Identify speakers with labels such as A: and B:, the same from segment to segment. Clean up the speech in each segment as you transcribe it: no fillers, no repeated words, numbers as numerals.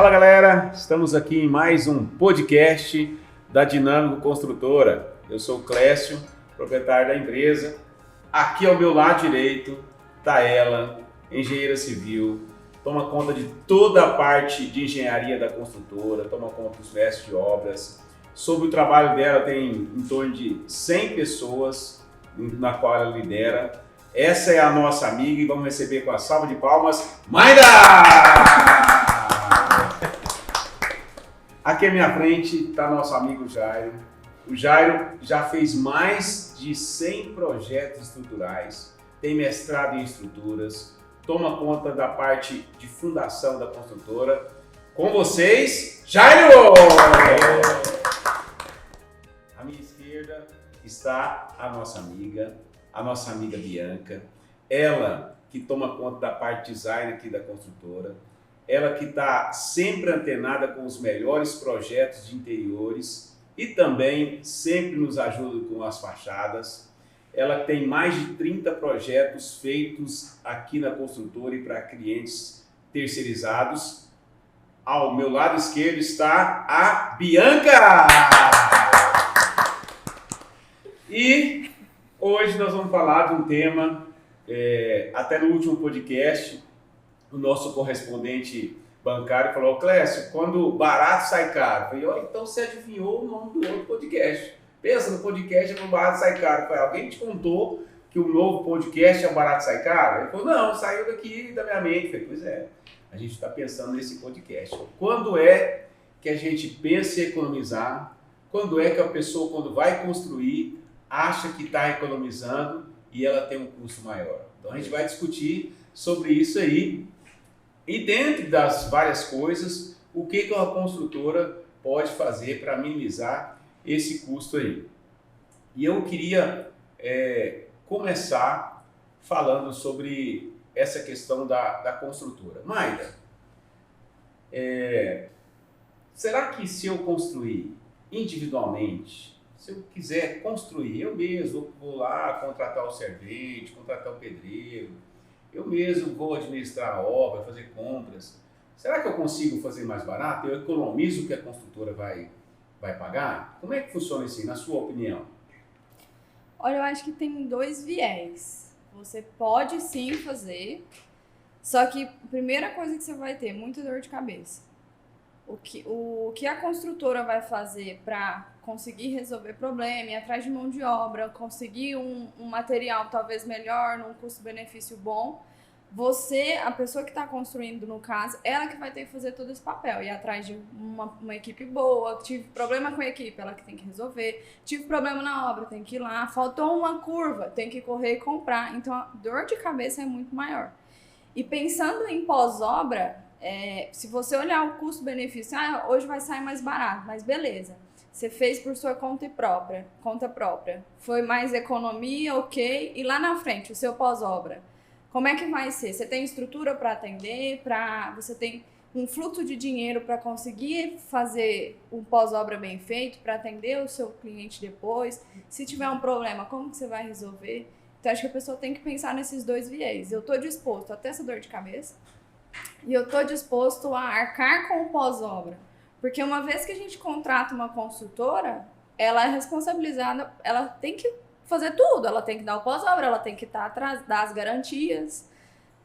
A: Fala galera, estamos aqui em mais um podcast da Dinâmico Construtora. Eu sou o Clécio, proprietário da empresa. Aqui ao meu lado direito está ela, engenheira civil, toma conta de toda a parte de engenharia da construtora, toma conta dos mestres de obras. Sobre o trabalho dela tem em torno de 100 pessoas na qual ela lidera. Essa é a nossa amiga e vamos receber com a salva de palmas, Maida! Aqui à minha frente está nosso amigo Jairo. O Jairo já fez mais de 100 projetos estruturais, tem mestrado em estruturas, toma conta da parte de fundação da construtora. Com vocês, Jairo! À minha esquerda está a nossa amiga Bianca, ela que toma conta da parte design aqui da construtora, ela que está sempre antenada com os melhores projetos de interiores e também sempre nos ajuda com as fachadas. Ela tem mais de 30 projetos feitos aqui na construtora e para clientes terceirizados. Ao meu lado esquerdo está a Bianca! E hoje nós vamos falar de um tema, até no último podcast, o nosso correspondente bancário falou: Clécio, quando barato sai caro. Eu falei: oh, então você adivinhou o nome do outro podcast. Pensa no podcast é quando barato sai caro. Eu falei: alguém te contou que o novo podcast é o barato sai caro? Ele falou: não, saiu daqui da minha mente. Eu falei: pois é, a gente está pensando nesse podcast. Quando é que a gente pensa em economizar? Quando é que a pessoa, quando vai construir, acha que está economizando e ela tem um custo maior? Então a gente vai discutir sobre isso aí. E dentro das várias coisas, o que uma construtora pode fazer para minimizar esse custo aí? E eu queria começar falando sobre essa questão da construtora. Maida, será que se eu construir individualmente, se eu quiser construir, eu mesmo vou lá contratar o servente, contratar o pedreiro, eu mesmo vou administrar a obra, fazer compras, será que eu consigo fazer mais barato? Eu economizo o que a construtora vai pagar? Como é que funciona isso aí, na sua opinião?
B: Olha, eu acho que tem dois viés. Você pode sim fazer, só que a primeira coisa que você vai ter, muita dor de cabeça. O que a construtora vai fazer para conseguir resolver problema, ir atrás de mão de obra, conseguir um material talvez melhor, num custo-benefício bom, você, a pessoa que está construindo no caso, ela que vai ter que fazer todo esse papel, ir atrás de uma equipe boa. Tive problema com a equipe, ela que tem que resolver. Tive problema na obra, tem que ir lá. Faltou uma curva, tem que correr e comprar. Então a dor de cabeça é muito maior. E pensando em pós-obra, se você olhar o custo-benefício, hoje vai sair mais barato, mas beleza. Você fez por sua conta própria. Foi mais economia, ok. E lá na frente, o seu pós-obra, como é que vai ser? Você tem estrutura para atender, você tem um fluxo de dinheiro para conseguir fazer um pós-obra bem feito, para atender o seu cliente depois. Se tiver um problema, como que você vai resolver? Então, acho que a pessoa tem que pensar nesses dois viés. Eu estou disposto a ter essa dor de cabeça e eu estou disposto a arcar com o pós-obra. Porque uma vez que a gente contrata uma construtora, ela é responsabilizada, ela tem que fazer tudo. Ela tem que dar o pós-obra, ela tem que estar atrás das garantias.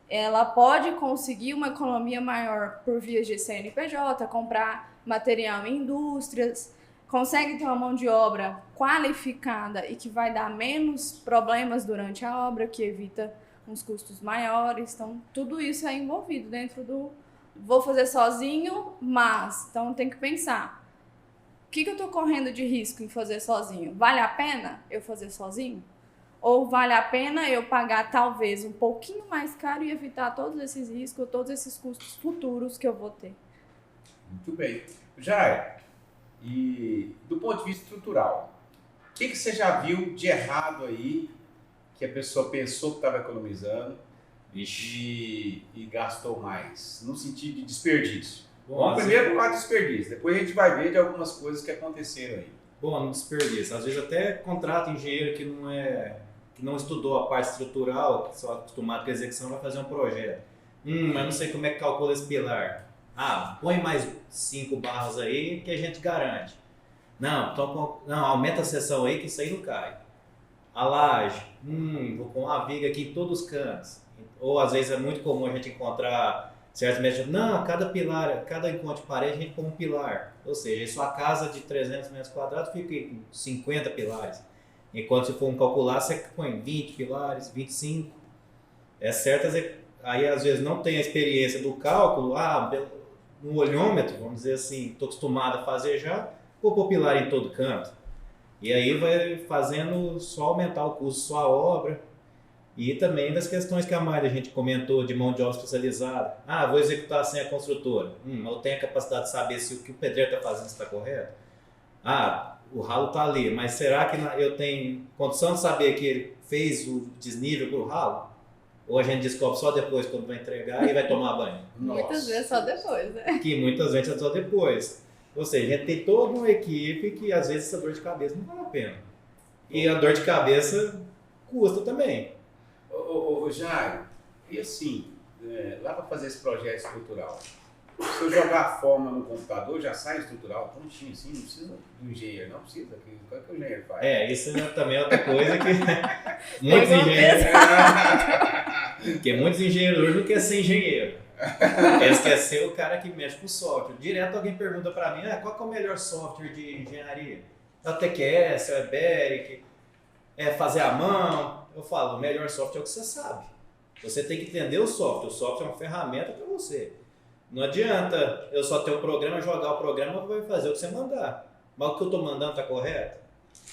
B: Ela pode conseguir uma economia maior por vias de CNPJ, comprar material em indústrias, consegue ter uma mão de obra qualificada e que vai dar menos problemas durante a obra, que evita uns custos maiores. Então, tudo isso é envolvido dentro do vou fazer sozinho, mas então tem que pensar, o que eu estou correndo de risco em fazer sozinho? Vale a pena eu fazer sozinho? Ou vale a pena eu pagar talvez um pouquinho mais caro e evitar todos esses riscos, todos esses custos futuros que eu vou ter?
A: Muito bem. Jair, e do ponto de vista estrutural, o que você já viu de errado aí, que a pessoa pensou que estava economizando e gastou mais, no sentido de desperdício? Vamos primeiro falar de desperdício, depois a gente vai ver de algumas coisas que aconteceram aí.
C: Bom, no desperdício, às vezes até contrata engenheiro que não estudou a parte estrutural, que só acostumado com a execução, vai fazer um projeto. Mas não sei como é que calcula esse pilar. Põe mais 5 barras aí que a gente garante. Não, aumenta a seção aí que isso aí não cai. A laje, vou pôr uma viga aqui em todos os cantos. Ou às vezes é muito comum a gente encontrar certos métodos. Não, cada encontro de parede a gente põe um pilar. Ou seja, sua casa de 300 metros quadrados fica com 50 pilares. Enquanto se for calcular, você põe 20 pilares, 25. É certo, aí às vezes não tem a experiência do cálculo. No olhômetro, vamos dizer assim, estou acostumado a fazer já, vou pôr pilar em todo canto. E aí vai fazendo só aumentar o custo, só a obra. E também das questões que a gente comentou de mão de obra especializada. Vou executar sem a construtora. Eu tenho a capacidade de saber se o que o pedreiro está fazendo está correto? O ralo está ali, mas será que eu tenho condição de saber que ele fez o desnível para o ralo? Ou a gente descobre só depois, quando vai entregar e vai tomar banho?
B: Muitas vezes só depois, né?
C: Que muitas vezes é só depois. Ou seja, a gente tem toda uma equipe que às vezes essa dor de cabeça não vale a pena. E a dor de cabeça custa também.
A: Ô Jairo, e assim, lá para fazer esse projeto estrutural, se eu jogar a forma no computador, já sai estrutural prontinho assim, não precisa do engenheiro, não precisa. O que o engenheiro faz?
C: Isso também é outra coisa que muitos engenheiros... Porque muitos engenheiros hoje não querem ser engenheiro. Eles querem ser o cara que mexe com software. Direto alguém pergunta para mim, qual que é o melhor software de engenharia? É o TQS, é o Eberic, é fazer à mão. Eu falo, o melhor software é o que você sabe. Você tem que entender o software. O software é uma ferramenta para você. Não adianta eu só ter o programa, jogar o programa, vai fazer o que você mandar. Mas o que eu estou mandando está correto?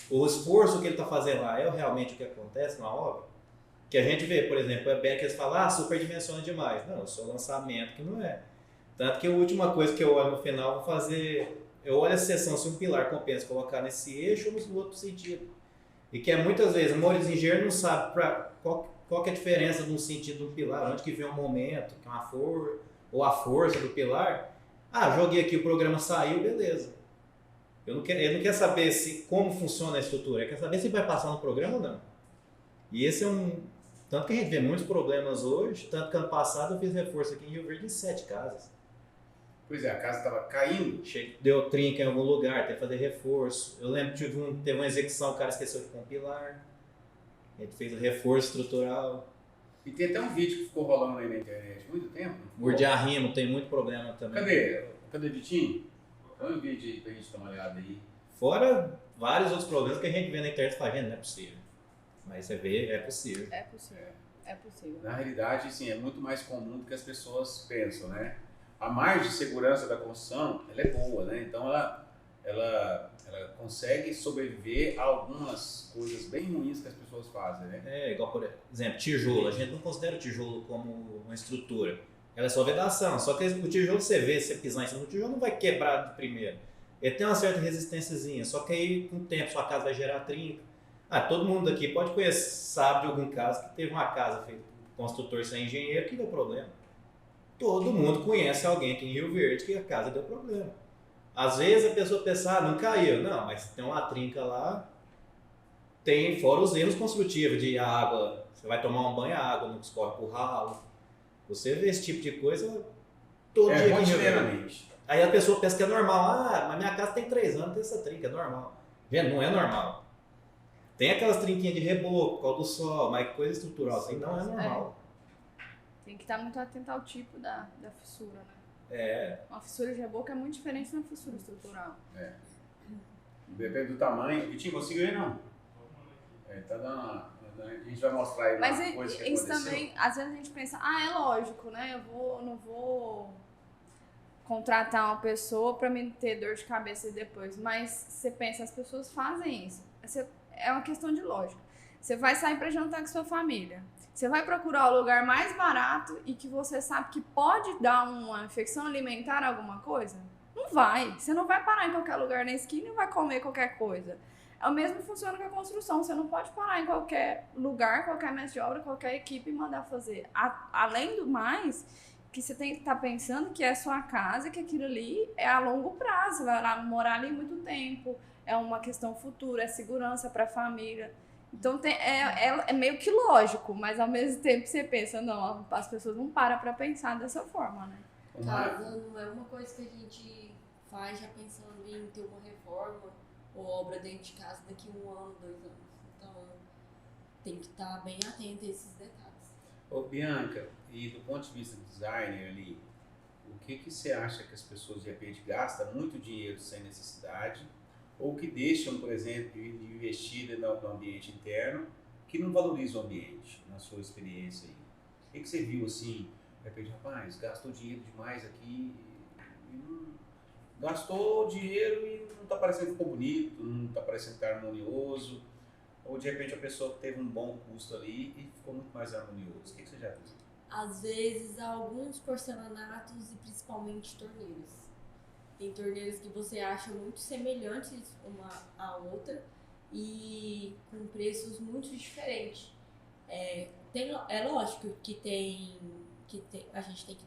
C: O esforço que ele está fazendo lá é realmente o que acontece na obra? Que a gente vê, por exemplo, o Eberic, eles falam, superdimensiona demais. Não, é só lançamento que não é. Tanto que a última coisa que eu olho no final, eu olho a seção se um pilar compensa colocar nesse eixo ou no outro sentido. E que muitas vezes a maioria dos engenheiros não sabe qual que é a diferença de um sentido do pilar, onde que vem o momento, que é uma força, ou a força do pilar. Joguei aqui, o programa saiu, beleza. Ele não quer saber como funciona a estrutura, ele quer saber se vai passar no programa ou não. E esse é tanto que a gente vê muitos problemas hoje, tanto que ano passado eu fiz reforço aqui em Rio Verde em 7 casas.
A: Pois é, a casa estava caindo.
C: Deu trinca em algum lugar, teve que fazer reforço. Eu lembro que teve uma execução, o cara esqueceu de pôr um pilar. A gente fez o reforço estrutural.
A: E tem até um vídeo que ficou rolando aí na internet muito tempo.
C: Mordiarrimo tem muito problema também.
A: Cadê o Vitinho? Põe um vídeo aí pra gente dar uma olhada aí.
C: Fora vários outros problemas que a gente vê na internet fazendo, não é possível. Mas você vê, é possível.
B: É possível. É possível.
A: Na realidade, sim, é muito mais comum do que as pessoas pensam, né? A margem de segurança da construção, ela é boa, né? Então ela consegue sobreviver a algumas coisas bem ruins que as pessoas fazem, né?
C: Igual, por exemplo, tijolo. A gente não considera o tijolo como uma estrutura. Ela é só vedação. Só que o tijolo você vê, se você pisar em cima do tijolo, não vai quebrar de primeiro. Ele tem uma certa resistênciazinha. Só que aí, com o tempo, sua casa vai gerar trinca. Todo mundo aqui pode conhecer, sabe de algum caso que teve uma casa feita por construtor sem engenheiro que deu problema. Todo mundo conhece alguém aqui em Rio Verde que a casa deu problema. Às vezes a pessoa pensa, não caiu. Não, mas tem uma trinca lá, tem fora os erros construtivos de água. Você vai tomar um banho, a água não escorre pro ralo. Você vê esse tipo de coisa todo dia aqui em Rio Verde. Aí a pessoa pensa que é normal. Mas minha casa tem 3 anos, tem essa trinca, é normal. Gente, não é normal. Tem aquelas trinquinhas de reboco, colo do sol, mas coisa estrutural assim não é normal.
B: Tem que estar muito atento ao tipo da fissura, né?
C: É.
B: Uma fissura de reboco é muito diferente de uma fissura estrutural.
A: Depende do tamanho. Vitinho, conseguiu aí não? Tá dando a gente vai mostrar aí uma coisa que
B: isso
A: aconteceu.
B: também, às vezes a gente pensa, é lógico, né? Eu não vou contratar uma pessoa para me ter dor de cabeça depois. Mas você pensa, as pessoas fazem isso. É uma questão de lógica. Você vai sair para jantar com sua família. Você vai procurar o lugar mais barato e que você sabe que pode dar uma infecção alimentar alguma coisa? Não vai. Você não vai parar em qualquer lugar na esquina e vai comer qualquer coisa. É o mesmo que funciona com a construção. Você não pode parar em qualquer lugar, qualquer mestre de obra, qualquer equipe e mandar fazer. Além do mais, que você tem que estar pensando que é sua casa, que aquilo ali é a longo prazo. Você vai morar ali muito tempo. É uma questão futura, é segurança para a família. Então é meio que lógico, mas ao mesmo tempo você pensa, não, as pessoas não param para pensar dessa forma, né?
D: Casa não é uma coisa que a gente faz já pensando em ter uma reforma ou obra dentro de casa daqui 1 ano, 2 anos. Então, tem que estar bem atento a esses detalhes.
A: Ô, Bianca, e do ponto de vista do designer ali, o que você acha que as pessoas de repente gastam muito dinheiro sem necessidade ou que deixam, por exemplo, de investir no ambiente interno que não valoriza o ambiente, na sua experiência aí? O que você viu assim, de repente, rapaz, gastou dinheiro demais aqui e não... Gastou dinheiro e não está parecendo que ficou bonito, não está parecendo que está harmonioso, ou de repente a pessoa teve um bom custo ali e ficou muito mais harmonioso. O que você já viu?
D: Às vezes, alguns porcelanatos e principalmente torneiras. Tem torneiras que você acha muito semelhantes uma à outra e com preços muito diferentes. É lógico que a gente tem que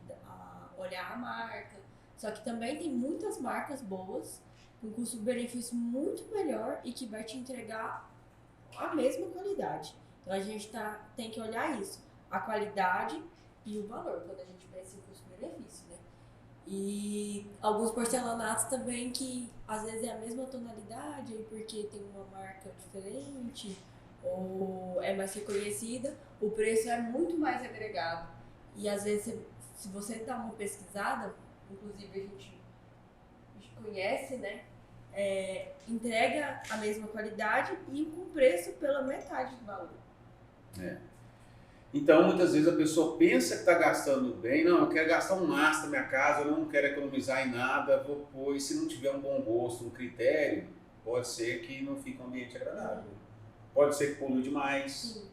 D: olhar a marca, só que também tem muitas marcas boas, com custo-benefício muito melhor e que vai te entregar a mesma qualidade. Então a gente tem que olhar isso, a qualidade e o valor, quando a gente pensa em custo-benefício, né? E alguns porcelanatos também que às vezes é a mesma tonalidade, porque tem uma marca diferente ou é mais reconhecida, o preço é muito mais agregado. E às vezes, se você dá uma pesquisada, inclusive a gente conhece, né? Entrega a mesma qualidade e com preço pela metade do valor.
A: Então, muitas vezes a pessoa pensa que está gastando bem, não, eu quero gastar um máximo na minha casa, eu não quero economizar em nada, vou pôr, e se não tiver um bom gosto, um critério, pode ser que não fique um ambiente agradável. Pode ser que polui demais,
D: Sim.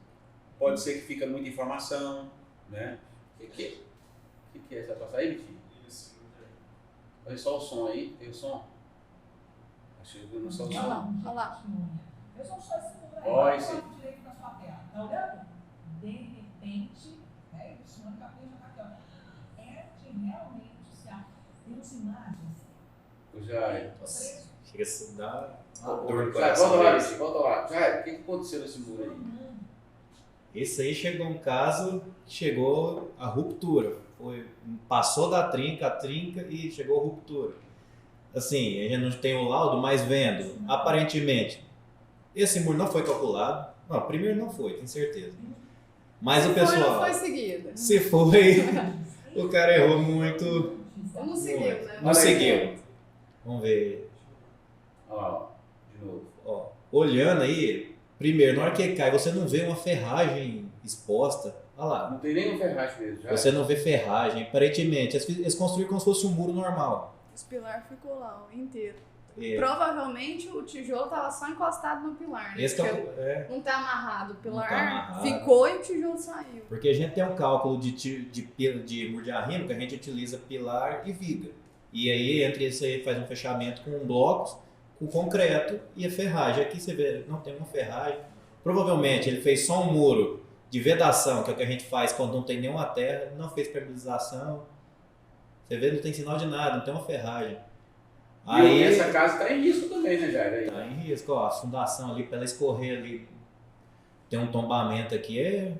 A: pode ser que fica muita informação, né? O que é? Você vai passar aí, Vitinho? Olha só o som aí, tem o som? Acho que eu não sou o som.
B: Olha lá.
E: Eu sou só esse número aí.
A: Ó, esse.
E: Direito da sua terra. Tá olhando? De repente, isso não é capinha já tá aqui, ó. É de realmente se temos imagens.
A: O Jair.
C: Nossa, chega a dar
A: Volta
C: uma dor no
A: lá,
C: coração.
A: Vitinho, volta lá. Jair, o que aconteceu nesse muro aí?
C: Esse aí chegou um caso que chegou a ruptura. Passou da trinca, a trinca e chegou a ruptura. Assim, a gente não tem o laudo, mas vendo, aparentemente, esse muro não foi calculado. Não, primeiro não foi, tenho certeza. Mas o pessoal...
B: Não foi seguido.
C: Se foi, o cara errou muito.
B: Não seguiu, né?
C: Não seguiu. Vamos ver.
A: Ó, de novo.
C: Ó, olhando aí, primeiro, na hora que cai, você não vê uma ferragem exposta. Olha lá.
A: Não tem nenhum ferragem mesmo, Jair.
C: Você não vê ferragem. Aparentemente, eles construíram como se fosse um muro normal.
B: Os pilares ficou lá, o inteiro.
C: É.
B: Provavelmente o tijolo tava só encostado no pilar, né?
C: Esse
B: Porque não tá amarrado. O pilar
C: tá amarrado.
B: ficou e o tijolo saiu.
C: Porque a gente tem um cálculo de muro de arrimo que a gente utiliza pilar e viga. E aí, entre isso aí, faz um fechamento com blocos, com concreto e a ferragem. Aqui você vê, não tem uma ferragem. Provavelmente ele fez só um muro de vedação, que é o que a gente faz quando não tem nenhuma terra, não fez permeabilização. Você vê, não tem sinal de nada, não tem uma ferragem.
A: Aí essa casa está em risco também, né, Jair?
C: Está em risco, ó, a fundação ali, para ela escorrer ali, tem um tombamento aqui.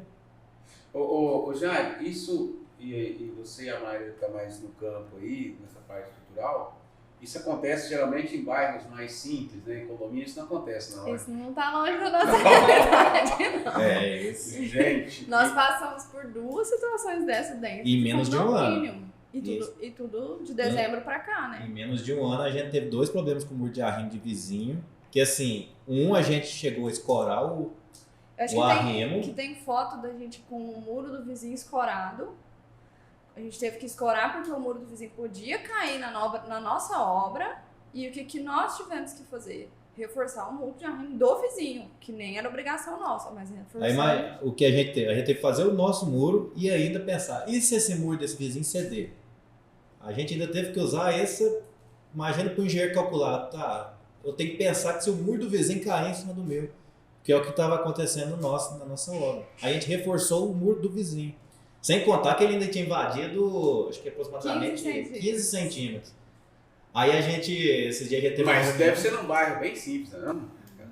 A: Ô Jair, isso, e você e a Mayra está mais no campo aí, nessa parte estrutural, isso acontece geralmente em bairros mais simples, né? Em condomínios isso não acontece, não.
B: Isso não tá longe da nossa realidade, não.
C: É isso.
A: Gente.
B: Nós passamos por 2 situações dessas dentro
C: Em menos de um ano.
B: condomínio. E tudo de dezembro pra cá, né?
C: Em menos de um ano a gente teve 2 problemas com o muro de arrimo de vizinho. Que assim, a gente chegou a escorar
B: Eu acho
C: o
B: que
C: arrimo.
B: tem foto da gente com o muro do vizinho escorado. A gente teve que escorar porque o muro do vizinho podia cair na nossa obra. E o que nós tivemos que fazer? Reforçar o muro de arrimo do vizinho, que nem era obrigação nossa, mas reforçar.
C: Aí, mas, o que a gente teve que fazer o nosso muro e ainda pensar, e se esse muro desse vizinho ceder? A gente ainda teve que usar essa, imagina para o engenheiro calcular, tá, eu tenho que pensar que se o muro do vizinho cair em cima do meu, que é o que estava acontecendo na nossa obra. A gente reforçou o muro do vizinho, sem contar que ele ainda tinha invadido, acho que aproximadamente 15 centímetros. Aí a gente, esses dias a gente teve...
A: Mas deve ser num bairro bem simples, não?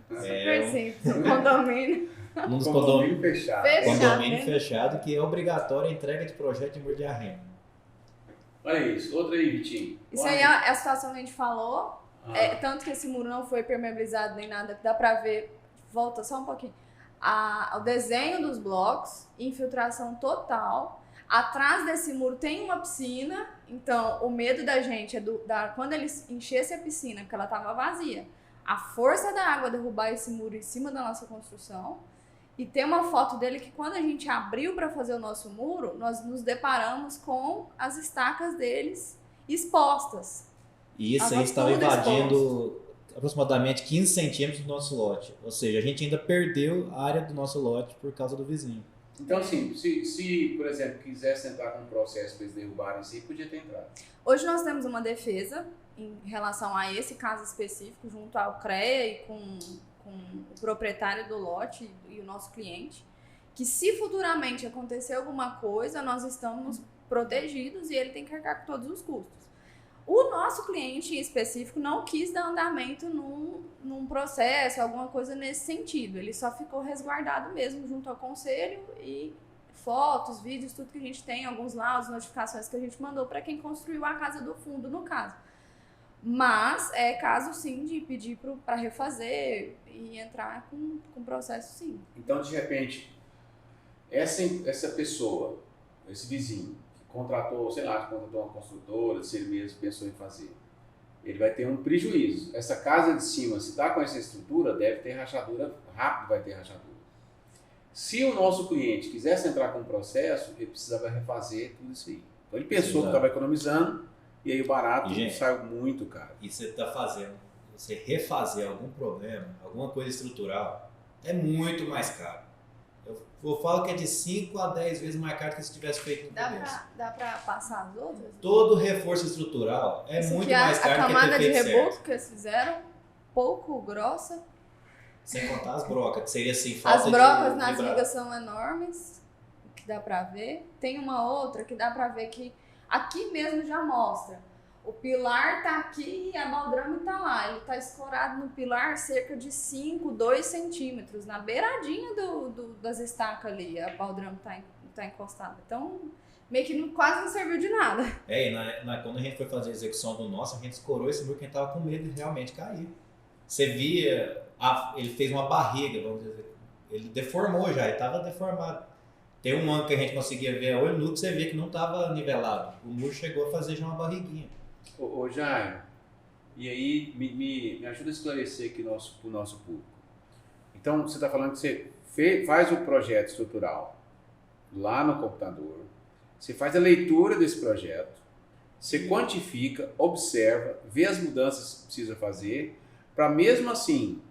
B: Super simples, um condomínio.
C: Num dos
A: Condomínio fechado.
C: condomínio
B: né?
C: fechado, que é obrigatório a entrega de projeto de muro de arrimo.
A: Olha isso. Outra aí, Vitinho.
B: Isso aí é a situação que a gente falou.
A: Ah.
B: Tanto que esse muro não foi permeabilizado nem nada, que dá pra ver, volta só um pouquinho, o desenho dos blocos, infiltração total. Atrás desse muro tem uma piscina, então o medo da gente é quando eles enchessem a piscina, porque ela estava vazia, a força da água derrubar esse muro em cima da nossa construção. E tem uma foto dele que quando a gente abriu para fazer o nosso muro, nós nos deparamos com as estacas deles expostas.
C: E isso aí estava invadindo aproximadamente 15 centímetros do nosso lote. Ou seja, a gente ainda perdeu a área do nosso lote por causa do vizinho.
A: Então, assim, se por exemplo, quisesse entrar com um processo para eles derrubarem isso aí, podia ter entrado.
B: Hoje nós temos uma defesa em relação a esse caso específico, junto ao CREA e com o proprietário do lote e o nosso cliente, que se futuramente acontecer alguma coisa, nós estamos protegidos e ele tem que arcar com todos os custos. O nosso cliente em específico não quis dar andamento num processo, alguma coisa nesse sentido. Ele só ficou resguardado mesmo junto ao conselho e fotos, vídeos, tudo que a gente tem, alguns laudos, notificações que a gente mandou para quem construiu a casa do fundo, no caso. Mas é caso sim de pedir para refazer e entrar com processo sim.
A: Então, de repente, essa pessoa, esse vizinho, contratou uma construtora, se ele mesmo pensou em fazer, ele vai ter um prejuízo. Essa casa de cima, se está com essa estrutura, deve ter rachadura, rápido vai ter rachadura. Se o nosso cliente quisesse entrar com o processo, ele precisava refazer tudo isso aí. Então ele pensou que estava economizando, e aí o barato saiu muito caro.
C: E você está fazendo, você refazer algum problema, alguma coisa estrutural, é muito mais caro. Eu falo que é de 5 a 10 vezes mais caro que se tivesse feito no começo.
B: Dá pra passar as outras?
C: Todo reforço estrutural é muito mais caro que ter feito certo.
B: A camada de reboco que eles fizeram, pouco grossa.
C: Sem contar as brocas, que seria assim, falta
B: as
C: de
B: brocas nas
C: vibrar.
B: vigas são enormes, que dá pra ver. Tem uma outra que dá pra ver que aqui mesmo já mostra. O pilar tá aqui e a baldrame tá lá. Ele tá escorado no pilar cerca de 2 centímetros, na beiradinha das estacas ali. A baldrame tá encostada. Então, meio que quase não serviu de nada.
C: Quando a gente foi fazer a execução do nosso, a gente escorou esse muro que a gente tava com medo de realmente cair. Você via, ele fez uma barriga, vamos dizer. Ele deformou já, ele tava deformado. Tem um ângulo que a gente conseguia ver a olho nu que você via que não tava nivelado. O muro chegou a fazer já uma barriguinha.
A: Ô Jair, e aí me ajuda a esclarecer aqui pro nosso público. Então, você está falando que você faz o projeto estrutural lá no computador, você faz a leitura desse projeto, você quantifica, observa, vê as mudanças que precisa fazer, para mesmo assim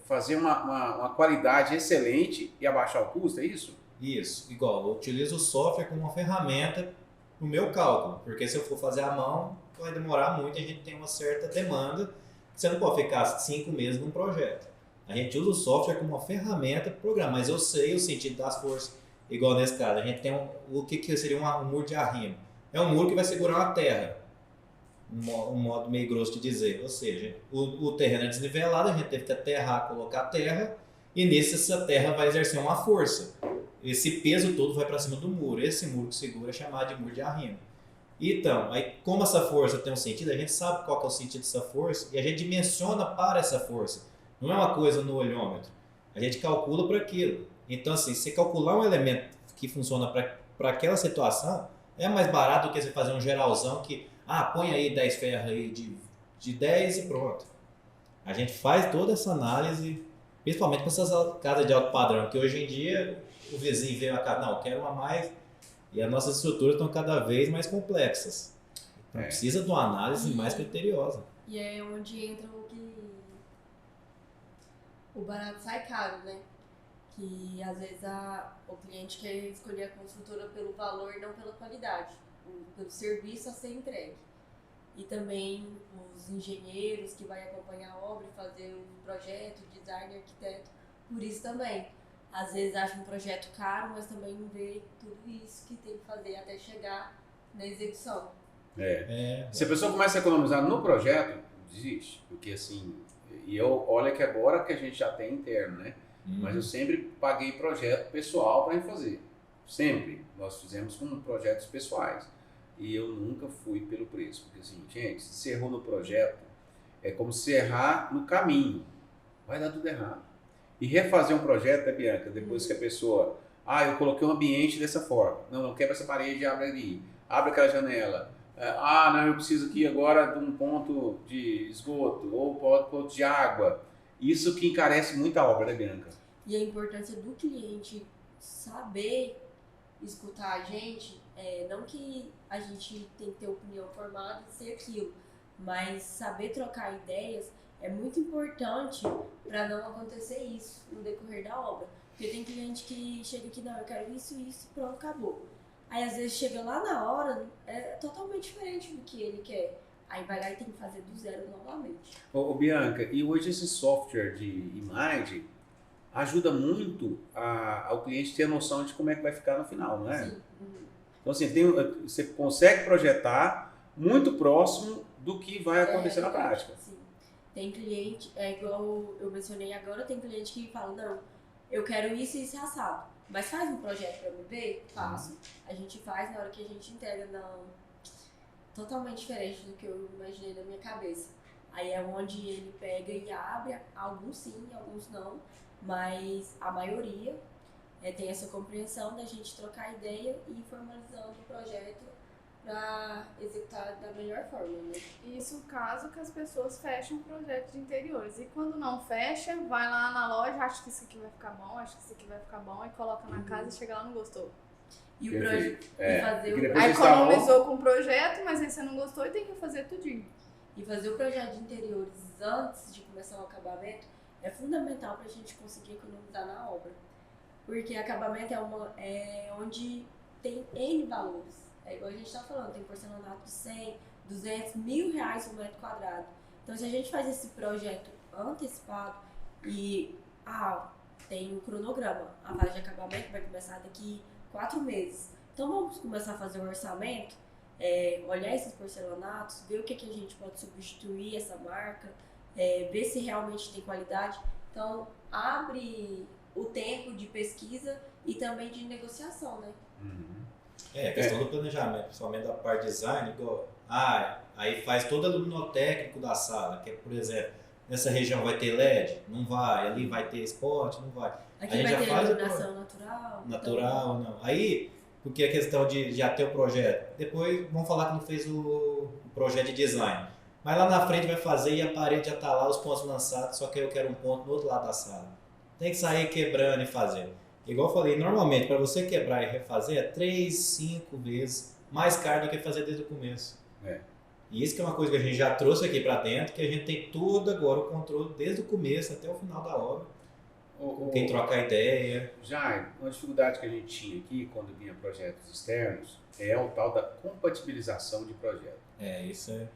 A: fazer uma qualidade excelente e abaixar o custo, é isso?
C: Isso, igual, eu utilizo o software como uma ferramenta no meu cálculo, porque se eu for fazer à mão, vai demorar muito, a gente tem uma certa demanda, você não pode ficar 5 meses num projeto. A gente usa o software como uma ferramenta para programar, mas eu sei o sentido das forças, igual nesse caso, a gente tem o que seria um muro de arrimo. É um muro que vai segurar uma terra, um modo meio grosso de dizer, ou seja, o terreno é desnivelado, a gente teve que aterrar, colocar terra, e nisso essa terra vai exercer uma força. Esse peso todo vai para cima do muro. Esse muro que segura é chamado de muro de arrimo. Então, aí, como essa força tem um sentido, a gente sabe qual que é o sentido dessa força e a gente dimensiona para essa força. Não é uma coisa no olhômetro. A gente calcula para aquilo. Então, assim, se calcular um elemento que funciona para aquela situação, é mais barato do que você fazer um geralzão que, põe aí 10 ferros aí de 10 e pronto. A gente faz toda essa análise, principalmente com essas casas de alto padrão, que hoje em dia o vizinho vê a casa, não, eu quero uma mais, e as nossas estruturas estão cada vez mais complexas. Então precisa de uma análise mais criteriosa.
D: E é onde entra o barato sai caro, né? Que às vezes o cliente quer escolher a construtora pelo valor e não pela qualidade, pelo serviço a ser entregue. E também os engenheiros que vai acompanhar a obra e fazer o projeto, design, arquiteto, por isso também. Às vezes acha um projeto caro, mas também não vê tudo isso que tem que fazer até chegar na execução.
A: Se a pessoa começa a economizar no projeto, desiste. Porque assim, olha que agora que a gente já tem interno, né? Mas eu sempre paguei projeto pessoal para fazer. Sempre. Nós fizemos com projetos pessoais. e eu nunca fui pelo preço. Porque assim, gente, se você errou no projeto, é como se errar no caminho. Vai dar tudo errado. E refazer um projeto, né, Bianca? Depois que a pessoa... eu coloquei um ambiente dessa forma. Não quebra essa parede, abre ali. Abre aquela janela. Não, eu preciso aqui agora de um ponto de esgoto ou ponto de água. Isso que encarece muito a obra, né, Bianca?
D: E a importância do cliente saber escutar a gente, não que a gente tem que ter opinião formada e ser aquilo, mas saber trocar ideias é muito importante para não acontecer isso no decorrer da obra. Porque tem cliente que chega aqui, não, eu quero isso, isso, pronto, acabou. Aí às vezes chega lá na hora, é totalmente diferente do que ele quer. Aí vai lá e tem que fazer do zero novamente.
A: Ô, Bianca, e hoje esse software de imagem ajuda muito ao cliente ter a noção de como é que vai ficar no final, não é?
D: Sim. Uhum.
A: Então assim, você consegue projetar muito próximo do que vai acontecer na prática.
D: Sim. Tem cliente, igual eu mencionei agora, tem cliente que fala, não, eu quero isso e isso assado. Mas faz um projeto para eu ver? Faço. A gente faz, na hora que a gente entrega, não, totalmente diferente do que eu imaginei na minha cabeça. Aí é onde ele pega e abre, alguns sim, alguns não, mas a maioria tem essa compreensão da gente trocar ideia e ir formalizando o projeto para executar da melhor forma, né?
B: Isso caso que as pessoas fechem um projeto de interiores. E quando não fecha, vai lá na loja, acha que isso aqui vai ficar bom, acha que isso aqui vai ficar bom, aí coloca na casa e chega lá e não gostou.
D: E o projeto.
B: Aí economizou com o projeto, mas aí você não gostou e tem que fazer tudinho.
D: E fazer o projeto de interiores antes de começar o acabamento é fundamental para a gente conseguir economizar na obra. Porque acabamento é onde tem N valores. É igual a gente está falando, tem porcelanato de 100, 200, R$1.000 por metro quadrado. Então, se a gente faz esse projeto antecipado e tem um cronograma, a fase de acabamento vai começar daqui 4 meses. Então, vamos começar a fazer um orçamento, olhar esses porcelanatos, ver o que a gente pode substituir essa marca, ver se realmente tem qualidade. Então, abre o tempo de pesquisa e também de negociação, né?
A: Uhum.
C: A questão do planejamento, principalmente da parte de design, igual, aí faz todo o luminotécnico da sala, que é, por exemplo, nessa região vai ter LED? Não vai. Ali vai ter spot? Não vai.
D: Aqui vai ter iluminação natural?
C: Natural, não. Aí, porque a questão de já ter o projeto, depois vamos falar que não fez o projeto de design, mas lá na frente vai fazer e a parede já está lá, os pontos lançados, só que eu quero um ponto no outro lado da sala. Tem que sair quebrando e fazendo. Igual eu falei, normalmente para você quebrar e refazer é 3, 5 vezes mais caro do que fazer desde o começo. E isso que é uma coisa que a gente já trouxe aqui para dentro, que a gente tem tudo agora o controle desde o começo até o final da obra. Com quem troca a ideia.
A: Já, uma dificuldade que a gente tinha aqui quando vinha projetos externos é o tal da compatibilização de projeto.
C: Isso é.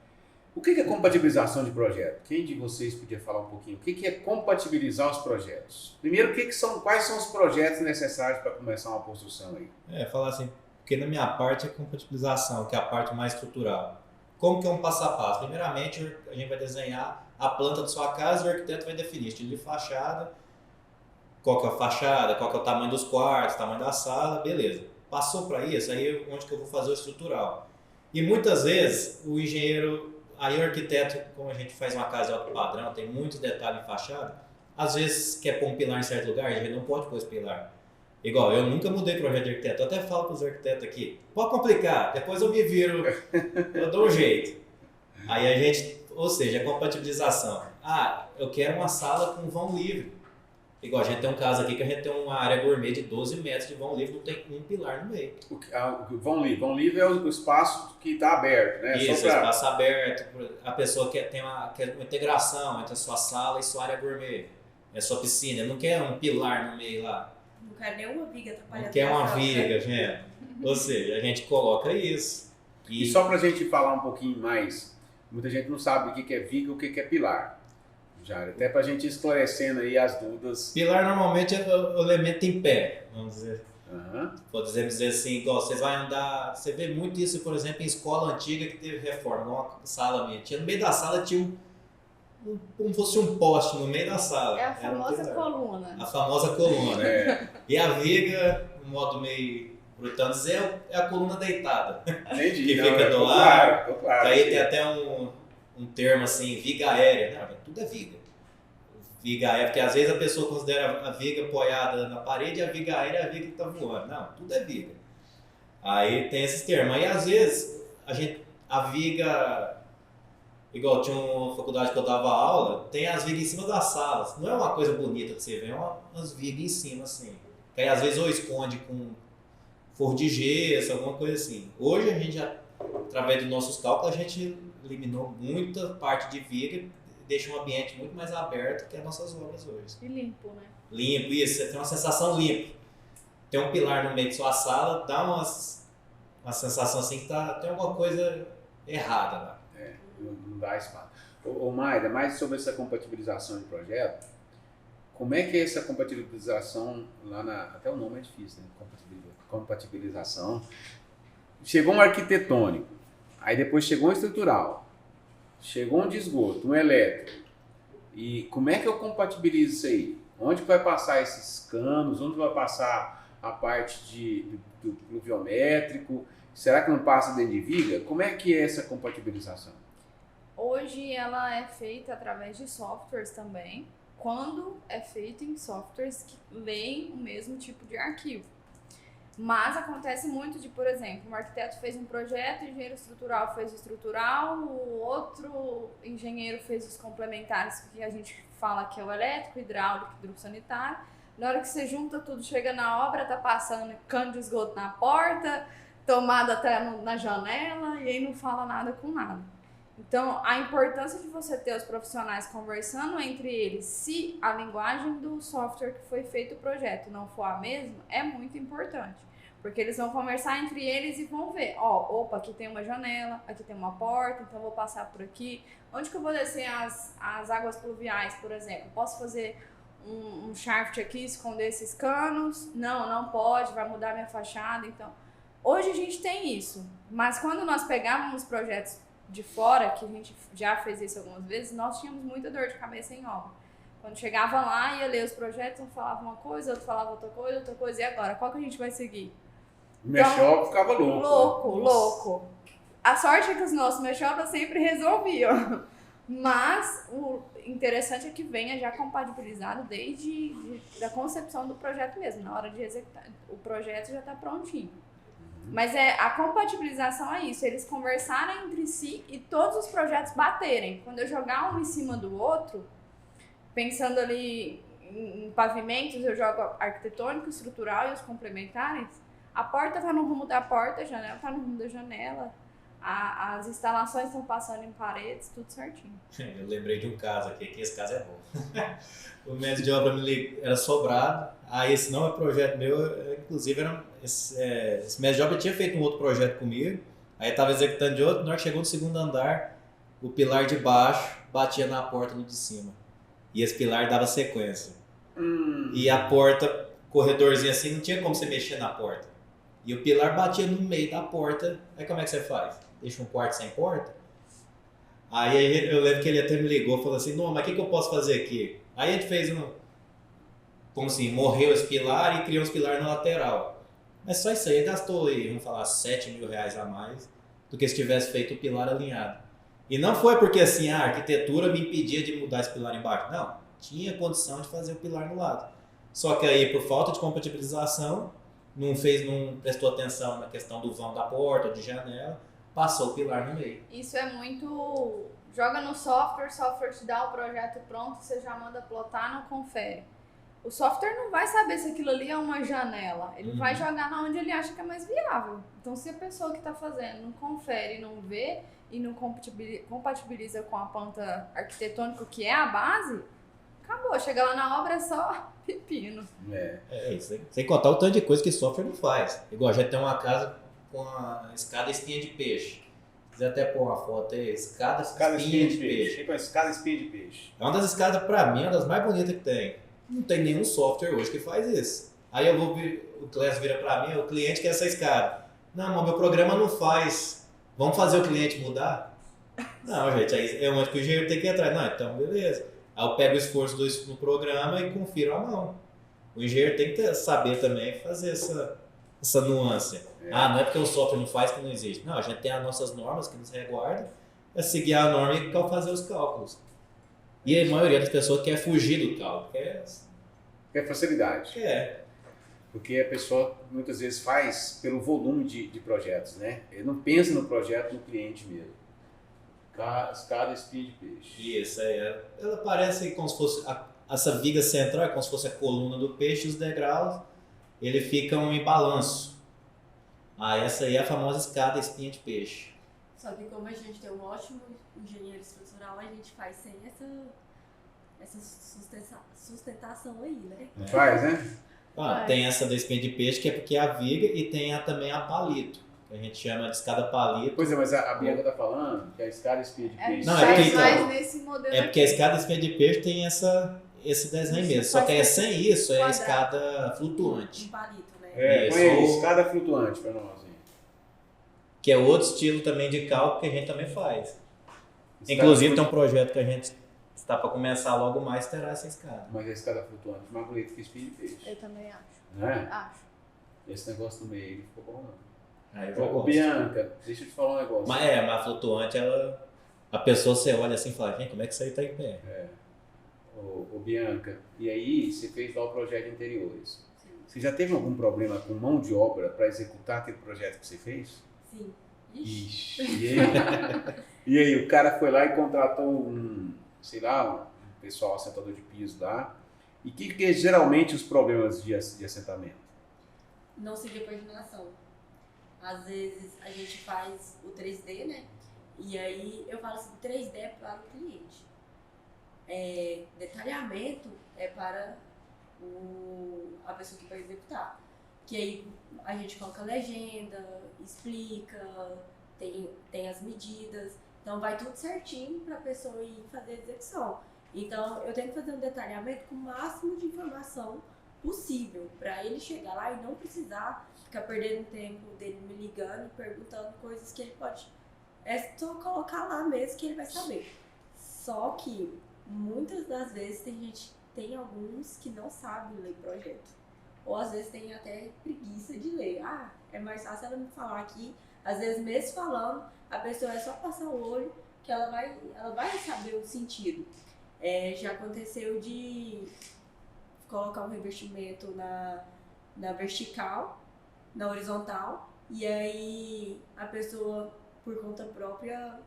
A: O que é compatibilização de projeto? Quem de vocês podia falar um pouquinho? O que é compatibilizar os projetos? Primeiro, quais são os projetos necessários para começar uma construção aí?
C: Falar assim, porque na minha parte é compatibilização, que é a parte mais estrutural. Como que é um passo a passo? Primeiramente, a gente vai desenhar a planta da sua casa e o arquiteto vai definir estilo de fachada, qual que é a fachada, qual que é o tamanho dos quartos, tamanho da sala, beleza. Passou para isso, aí onde que eu vou fazer o estrutural. E muitas vezes o engenheiro... Aí o arquiteto, como a gente faz uma casa de alto padrão, tem muitos detalhes em fachada, às vezes quer pôr um pilar em certo lugar, a gente não pode pôr esse pilar. Igual, eu nunca mudei projeto de arquiteto, eu até falo para os arquitetos aqui, pode complicar, depois eu me viro, eu dou um jeito. Aí a gente, ou seja, a compatibilização. Eu quero uma sala com vão livre. Igual, a gente tem um caso aqui que a gente tem uma área gourmet de 12 metros de vão livre, não tem um pilar no meio.
A: Vão livre é o espaço que está aberto, né?
C: Isso, espaço aberto. A pessoa quer uma integração entre a sua sala e sua área gourmet. É sua piscina, não quer um pilar no meio lá.
D: Não quer nenhuma viga atrapalhando.
C: Não quer uma viga, gente. Ou seja, a gente coloca isso.
A: E só para a gente falar um pouquinho mais, muita gente não sabe o que é viga e o que é pilar. Já, até para a gente esclarecendo aí as dúvidas.
C: Pilar normalmente é o elemento em pé, vamos dizer.
A: Uhum.
C: Podemos dizer assim, igual você vai andar, você vê muito isso, por exemplo, em escola antiga que teve reforma, uma sala minha. No meio da sala tinha como fosse um poste no meio da sala.
B: É a famosa coluna.
C: A famosa coluna. E a viga, um modo meio Brutândis é a coluna deitada.
A: Entendi.
C: Que
A: Não,
C: fica
A: tô
C: do
A: claro, tô
C: Que
A: claro.
C: aí tem até um termo assim, viga aérea. Não, tudo é viga. Viga aérea, porque às vezes a pessoa considera a viga apoiada na parede e a viga aérea é a viga que está voando. Não, tudo é viga. Aí tem esses termos. Aí às vezes a viga, igual tinha uma faculdade que eu dava aula, tem as vigas em cima das salas. Não é uma coisa bonita que você vê, é umas vigas em cima assim. Que aí às vezes ou esconde com forro de gesso, alguma coisa assim. Hoje a gente já, através dos nossos cálculos, a gente eliminou muita parte de viga, deixa um ambiente muito mais aberto que as nossas obras hoje.
B: E limpo, né?
C: Limpo, isso, você tem uma sensação limpa. Tem um pilar no meio de sua sala, dá uma sensação assim que tem alguma coisa errada lá.
A: Não dá espaço. Ô Maida, mais sobre essa compatibilização de projeto, como é que é essa compatibilização lá até o nome é difícil, né? Compatibilização. Chegou um arquitetônico, aí depois chegou um estrutural, chegou um de esgoto, um elétrico. E como é que eu compatibilizo isso aí? Onde que vai passar esses canos? Onde vai passar a parte do pluviométrico? Será que não passa dentro de viga? Como é que é essa compatibilização?
B: Hoje ela é feita através de softwares também, quando é feito em softwares que leem o mesmo tipo de arquivo. Mas acontece muito de, por exemplo, um arquiteto fez um projeto, o engenheiro estrutural fez o estrutural, o outro engenheiro fez os complementares, que a gente fala que é o elétrico, hidráulico, hidrossanitário. Na hora que você junta tudo, chega na obra, tá passando cano de esgoto na porta, tomada até na janela, e aí não fala nada com nada. Então, a importância de você ter os profissionais conversando entre eles, se a linguagem do software que foi feito o projeto não for a mesma, é muito importante. Porque eles vão conversar entre eles e vão ver, opa, aqui tem uma janela, aqui tem uma porta, então vou passar por aqui. Onde que eu vou descer as águas pluviais, por exemplo? Posso fazer um shaft aqui, esconder esses canos? Não pode, vai mudar minha fachada. Então, hoje a gente tem isso, mas quando nós pegávamos projetos de fora, que a gente já fez isso algumas vezes, nós tínhamos muita dor de cabeça em obra. Quando chegava lá, ia ler os projetos, um falava uma coisa, outro falava outra coisa, e agora? Qual que a gente vai seguir?
A: O Meshop ficava louco.
B: Louco. A sorte é que os nossos Meshop sempre resolviam. Mas o interessante é que venha já compatibilizado desde a concepção do projeto mesmo. Na hora de executar, o projeto já está prontinho. Mas a compatibilização é isso, eles conversarem entre si e todos os projetos baterem. Quando eu jogar um em cima do outro, pensando ali em pavimentos, eu jogo arquitetônico, estrutural e os complementares, a porta está no rumo da porta, a janela está no rumo da janela, as instalações estão passando em paredes, tudo certinho.
C: Eu lembrei de um caso aqui, que esse caso é bom. O mestre de obra era sobrado, esse não é projeto meu, inclusive esse mestre de obra tinha feito um outro projeto comigo, aí estava executando de outro, na hora que chegou no segundo andar, o pilar de baixo batia na porta no de cima, e esse pilar dava sequência. E a porta, corredorzinho assim, não tinha como você mexer na porta, e o pilar batia no meio da porta, aí como é que você faz? Deixa um quarto sem porta? Aí eu lembro que ele até me ligou e falou assim, não, mas o que eu posso fazer aqui? Aí a gente fez como assim, morreu esse pilar e criou uns pilares na lateral. Mas só isso aí, gastou aí, vamos falar, R$7.000 a mais do que se tivesse feito o pilar alinhado. E não foi porque assim, a arquitetura me impedia de mudar esse pilar embaixo. Não, tinha condição de fazer o pilar no lado. Só que aí, por falta de compatibilização, não prestou atenção na questão do vão da porta, de janela, passou o pilar no meio.
B: Isso é muito... Joga no software te dá o projeto pronto, você já manda plotar, não confere. O software não vai saber se aquilo ali é uma janela. Ele vai jogar na onde ele acha que é mais viável. Então, se a pessoa que está fazendo não confere, não vê e não compatibiliza com a planta arquitetônica, que é a base, acabou. Chega lá na obra é só pepino.
C: É isso. Sem contar o tanto de coisa que software não faz. Igual a gente tem uma casa com a escada espinha de peixe. Se quiser até pôr uma foto aí, escada espinha de peixe.
A: Tipo, escada espinha de peixe.
C: É uma das escadas, pra mim, é uma das mais bonitas que tem. Não tem nenhum software hoje que faz isso. Aí o Clécio vira pra mim, o cliente quer essa escada. Não, mas meu programa não faz. Vamos fazer o cliente mudar? Não, gente, aí é onde que o engenheiro tem que entrar. Não, então beleza. Aí eu pego o esforço no programa e confiro a mão. O engenheiro tem que saber também fazer essa nuance. Não é porque o software não faz que não existe. Não, a gente tem as nossas normas que nos resguardam, é seguir a norma e fazer os cálculos. E a maioria das pessoas quer fugir do cálculo.
A: É facilidade. Porque a pessoa muitas vezes faz pelo volume de projetos, né? Ele não pensa no projeto, no cliente mesmo. Escada, espinha de peixe.
C: Isso, ela parece como se fosse, essa viga central é como se fosse a coluna do peixe, os degraus, ele ficam em balanço. Essa aí é a famosa escada, espinha de peixe.
D: Só que como a gente tem um ótimo engenheiro estrutural, a gente faz sem essa sustentação aí, né?
A: Faz, né?
C: Tem essa da espinha de peixe, que é porque é a viga, e tem também a palito, que a gente chama de escada palito.
A: Pois é, mas a Bianca tá falando que a escada espinha de peixe...
C: Não, é porque,
B: mais nesse modelo
C: é porque a escada espinha de peixe tem esse desenho mesmo, só que sem isso é a escada flutuante.
D: Um palito, né?
A: Põe aí, escada flutuante pra nós. Hein?
C: Que é outro estilo também de cálculo que a gente também faz. Inclusive tem um projeto que a gente está para começar logo mais, terá essa escada.
A: Mas a escada flutuante é mais bonita que espinha de peixe.
B: Eu também acho.
A: Não é?
B: Acho.
A: Esse negócio do meio ficou bom, não.
C: Eu já gosto.
A: Bianca, deixa eu te falar um negócio.
C: Mas a flutuante, a pessoa você olha assim e fala, gente, como é que isso aí tá em pé?
A: Bianca, e aí você fez lá o projeto de interiores. Sim. Você já teve algum problema com mão de obra para executar aquele projeto que você fez?
D: Sim.
A: Ixi. E aí, o cara foi lá e contratou um pessoal assentador de piso lá. E que é geralmente os problemas de assentamento?
D: Não seguir a paginação. Às vezes a gente faz o 3D, né? E aí eu falo assim, 3D é para o cliente. Detalhamento é para a pessoa que vai executar. Que aí a gente coloca legenda, explica, tem as medidas. Então vai tudo certinho para a pessoa ir fazer a execução. Então eu tenho que fazer um detalhamento com o máximo de informação possível para ele chegar lá e não precisar ficar perdendo tempo dele me ligando e perguntando coisas que ele pode... É só colocar lá mesmo que ele vai saber. Só que muitas das vezes tem alguns que não sabem ler projeto. Ou às vezes tem até preguiça de ler. É mais fácil ela me falar aqui. Às vezes mesmo falando, a pessoa é só passar o olho que ela vai saber o sentido. Já aconteceu de colocar um revestimento na vertical, na horizontal, e aí a pessoa, por conta própria,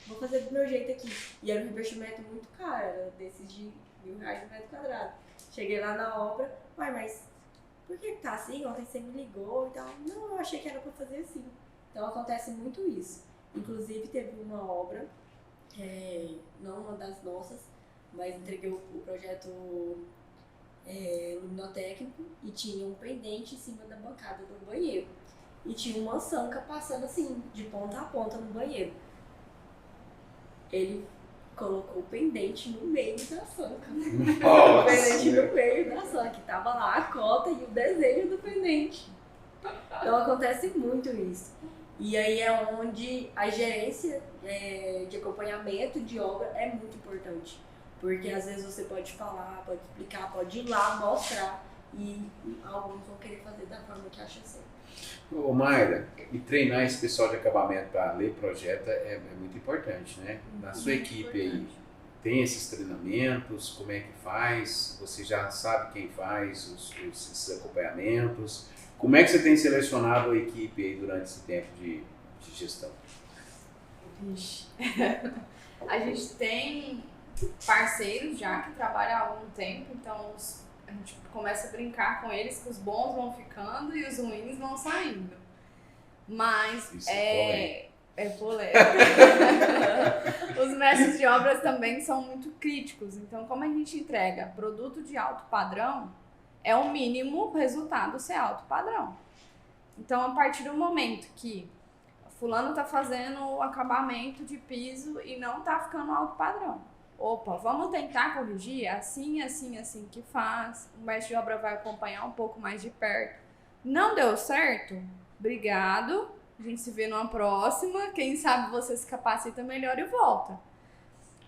D: vou fazer do meu jeito aqui. E era um revestimento muito caro, era desses de R$1.000 no metro quadrado. Cheguei lá na obra, mas por que tá assim? Ontem você me ligou e tal. Não, eu achei que era pra fazer assim. Então acontece muito isso. Inclusive teve uma obra, não uma das nossas, mas entreguei o projeto luminotécnico e tinha um pendente em cima da bancada do banheiro. E tinha uma sanca passando assim, de ponta a ponta no banheiro. Ele colocou o pendente no meio da sanca. O pendente no meio da sanca. Tava lá a cota e o desenho do pendente. Então acontece muito isso. E aí é onde a gerência de acompanhamento de obra é muito importante. Porque às vezes você pode falar, pode explicar, pode ir lá, mostrar. E alguns vão querer fazer da forma que acha certo.
A: Ô Mayra, e treinar esse pessoal de acabamento para ler projeto é muito importante, né? Na sua equipe aí, tem esses treinamentos, como é que faz? Você já sabe quem faz esses acompanhamentos? Como é que você tem selecionado a equipe aí durante esse tempo de gestão?
B: A gente tem parceiros já que trabalham há algum tempo, então a gente começa a brincar com eles que os bons vão ficando e os ruins vão saindo. Mas é polêmico. Os mestres de obras também são muito críticos, então como a gente entrega produto de alto padrão, é o mínimo resultado ser alto padrão. Então, a partir do momento que fulano tá fazendo o acabamento de piso e não tá ficando alto padrão. Opa, vamos tentar corrigir? Assim que faz. O mestre de obra vai acompanhar um pouco mais de perto. Não deu certo? Obrigado. A gente se vê numa próxima. Quem sabe você se capacita melhor e volta.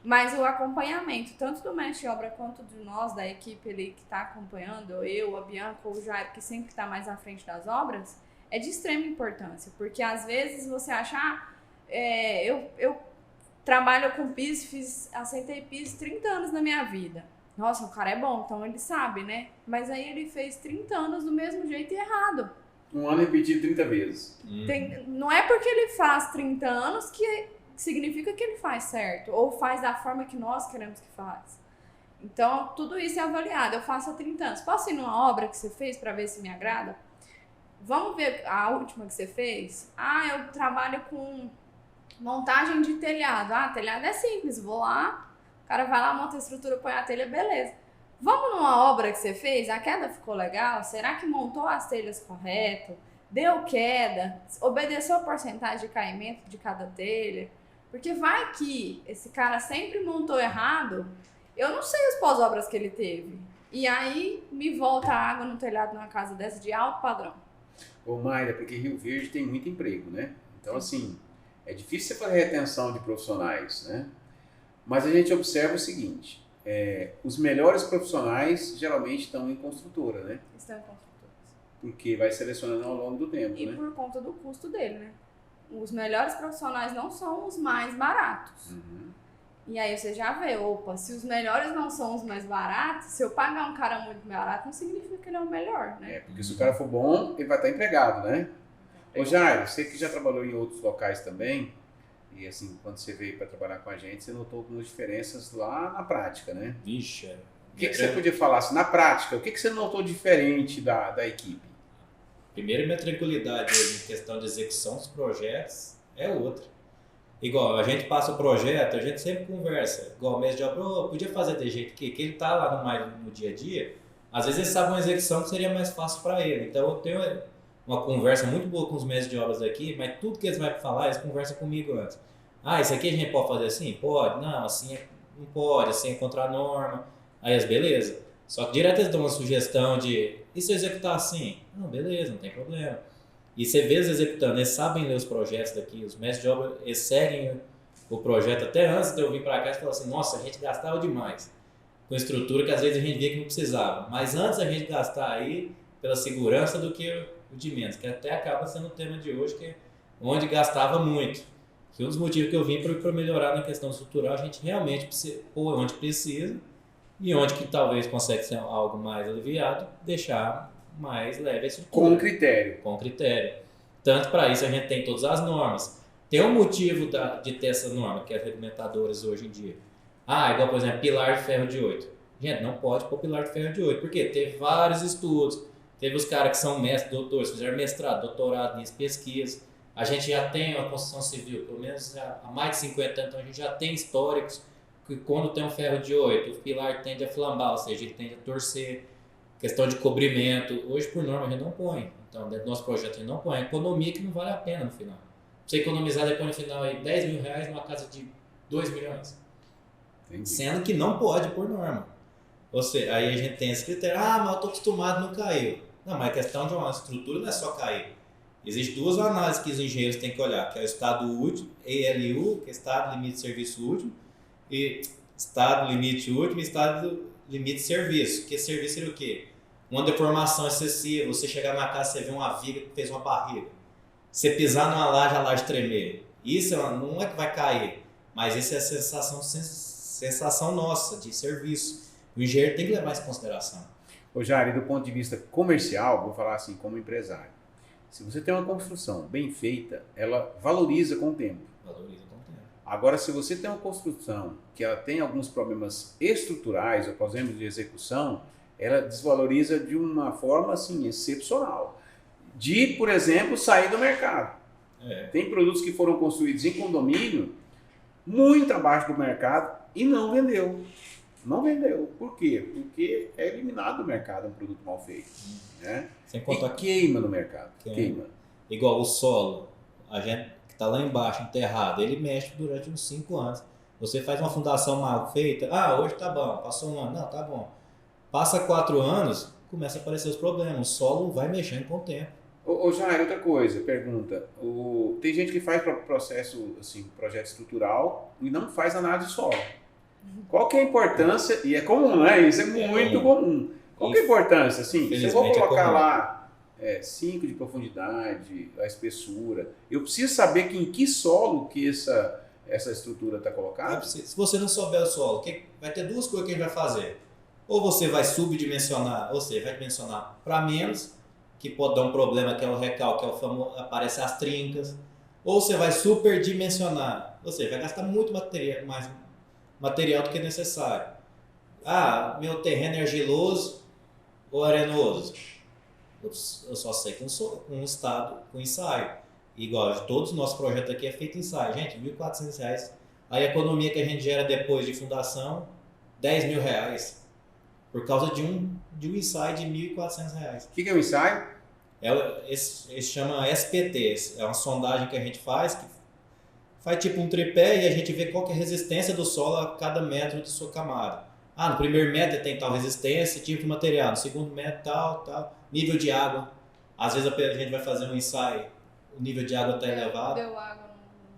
B: Mas o acompanhamento, tanto do mestre de obra quanto de nós, da equipe ali que está acompanhando, eu, a Bianca ou o Jair, que sempre está mais à frente das obras, é de extrema importância. Porque às vezes você acha, eu trabalho com piso, assentei piso 30 anos na minha vida. Nossa, o cara é bom, então ele sabe, né? Mas aí ele fez 30 anos do mesmo jeito e errado.
A: Um ano repetido 30 vezes.
B: Não é porque ele faz 30 anos que significa que ele faz certo, ou faz da forma que nós queremos que faz. Então, tudo isso é avaliado. Eu faço há 30 anos. Posso ir numa obra que você fez para ver se me agrada? Vamos ver a última que você fez? Eu trabalho com montagem de telhado. Telhado é simples, vou lá, o cara vai lá, monta a estrutura, põe a telha, beleza. Vamos numa obra que você fez? A queda ficou legal? Será que montou as telhas correto? Deu queda? Obedeceu a porcentagem de caimento de cada telha? Porque vai que esse cara sempre montou errado, eu não sei as pós-obras que ele teve. E aí me volta a água no telhado numa casa dessa de alto padrão.
A: Ô Mayra, porque Rio Verde tem muito emprego, né? Então, assim, é difícil você fazer retenção de profissionais, né? Mas a gente observa o seguinte, os melhores profissionais geralmente estão em construtora, né?
B: Estão em construtoras.
A: Porque vai selecionando ao longo do tempo,
B: E
A: né?
B: por conta do custo dele, né? Os melhores profissionais não são os mais baratos.
A: Uhum.
B: E aí você já vê, se os melhores não são os mais baratos, se eu pagar um cara muito barato, não significa que ele é o melhor, né?
A: Porque se o cara for bom, ele vai estar empregado, né? Ô Jair, você que já trabalhou em outros locais também, e assim, quando você veio para trabalhar com a gente, você notou algumas diferenças lá na prática, né?
C: Vixe.
A: O que você podia falar assim, na prática, o que você notou diferente da equipe?
C: Primeiro, minha tranquilidade em questão de execução dos projetos é outra. Igual, a gente passa o projeto, a gente sempre conversa. Igual o mestre de obra, podia fazer de jeito que ele tá lá no dia a dia, às vezes ele sabe uma execução que seria mais fácil para ele. Então eu tenho uma conversa muito boa com os mestres de obras aqui, mas tudo que eles vão falar, eles conversam comigo antes. Isso aqui a gente pode fazer assim? Pode. Não, assim não pode, assim é contra a norma. Aí eles, beleza. Só que direto eles dão uma sugestão de, e se eu executar assim? Não, beleza, não tem problema. E você vê eles executando, eles sabem ler os projetos daqui, os mestres de obra, eles seguem o projeto até antes de eu vir para cá e falar assim, nossa, a gente gastava demais com estrutura que às vezes a gente via que não precisava. Mas antes a gente gastar aí pela segurança do que o de menos, que até acaba sendo o tema de hoje, que é onde gastava muito. Que um dos motivos que eu vim para melhorar na questão estrutural, a gente realmente precisa pôr onde precisa e onde que talvez consegue ser algo mais aliviado, deixar mais leve a estrutura.
A: Com critério.
C: Com critério. Tanto para isso a gente tem todas as normas. Tem um motivo de ter essa norma, que é as regulamentadoras hoje em dia. Igual, por exemplo, pilar de ferro de 8. Gente, não pode pôr pilar de ferro de 8, porque teve vários estudos, teve os caras que são mestres, doutores, fizeram mestrado, doutorado nisso, pesquisa. A gente já tem uma construção civil, pelo menos há mais de 50 anos, então a gente já tem históricos que quando tem um ferro de 8, o pilar tende a flambar, ou seja, ele tende a torcer. Questão de cobrimento, hoje por norma a gente não põe. Então, dentro do nosso projeto a gente não põe. A economia que não vale a pena no final. Você economizar depois no final aí 10 mil reais numa casa de 2 milhões.
A: Entendi.
C: Sendo que não pode por norma. Ou seja, aí a gente tem esse critério, mas eu estou acostumado, não caiu. Não, mas a questão de uma estrutura não é só cair. Existem duas análises que os engenheiros têm que olhar, que é o estado útil, ELU, que é estado limite de serviço útil, e estado limite útil e estado limite de serviço. Que serviço seria o quê? Uma deformação excessiva, você chegar na casa e você vê uma viga que fez uma barriga. Você pisar numa laje, a laje tremer. Isso não é que vai cair, mas isso é a sensação nossa de serviço. O engenheiro tem que levar isso em consideração.
A: Ô Jair, do ponto de vista comercial, vou falar assim, como empresário. Se você tem uma construção bem feita, ela valoriza com o tempo.
C: Valoriza com o tempo.
A: Agora, se você tem uma construção que ela tem alguns problemas estruturais ou problemas de execução, ela desvaloriza de uma forma assim, excepcional. De, por exemplo, sair do mercado. Tem produtos que foram construídos em condomínio muito abaixo do mercado e não vendeu. Não vendeu. Por quê? Porque é eliminado do mercado um produto mal feito. Né?
C: Sem contar
A: E queima no mercado. Queima.
C: Igual o solo, a gente que está lá embaixo, enterrado, ele mexe durante uns 5 anos. Você faz uma fundação mal feita, hoje tá bom, passou um ano, não, tá bom. Passa 4 anos, começa a aparecer os problemas, o solo vai mexendo com o tempo.
A: Ô Jair, outra coisa, pergunta. Tem gente que faz processo, assim, projeto estrutural e não faz análise de solo. Qual que é a importância, e é comum, né? Isso é muito comum. Qual que é a importância? Assim, se eu vou
C: Infelizmente,
A: colocar
C: é comum.
A: lá 5 de profundidade, a espessura, eu preciso saber que em que solo que essa estrutura está colocada?
C: Se você não souber o solo, vai ter duas coisas que a gente vai fazer. Ou você vai subdimensionar, ou seja, vai dimensionar para menos, que pode dar um problema, que é o recalque, que é o famoso, aparece as trincas. Ou você vai superdimensionar, ou seja, vai gastar muito mais material do que necessário. Ah, meu terreno é argiloso ou arenoso? Eu só sei com ensaio. Igual, todos os nossos projetos aqui é feito ensaio. Gente, R$1.400. A economia que a gente gera depois de fundação, R$10.000. Por causa de um ensaio de R$1.400.
A: O que é o ensaio?
C: Esse chama SPT. É uma sondagem que a gente faz, que faz tipo um tripé e a gente vê qual que é a resistência do solo a cada metro de sua camada. Ah, no primeiro metro tem tal resistência, tipo de material. No segundo metro tal. Nível de água. Às vezes a gente vai fazer um ensaio, o nível de água está elevado.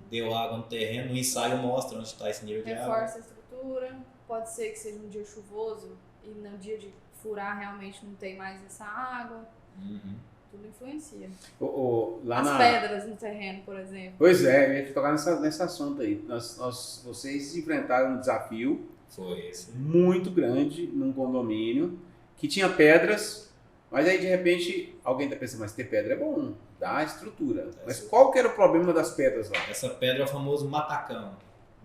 C: Deu água no terreno, no ensaio mostra onde está esse nível de água.
B: Reforça a estrutura, pode ser que seja um dia chuvoso e no dia de furar realmente não tem mais essa água. Tudo influencia. As pedras no terreno, por exemplo.
A: Pois é, eu ia tocar nesse assunto aí. Vocês enfrentaram um desafio muito grande num condomínio que tinha pedras, mas aí de repente alguém está pensando, mas ter pedra é bom, dá estrutura. Mas qual que era o problema das pedras lá?
C: Essa pedra é o famoso matacão,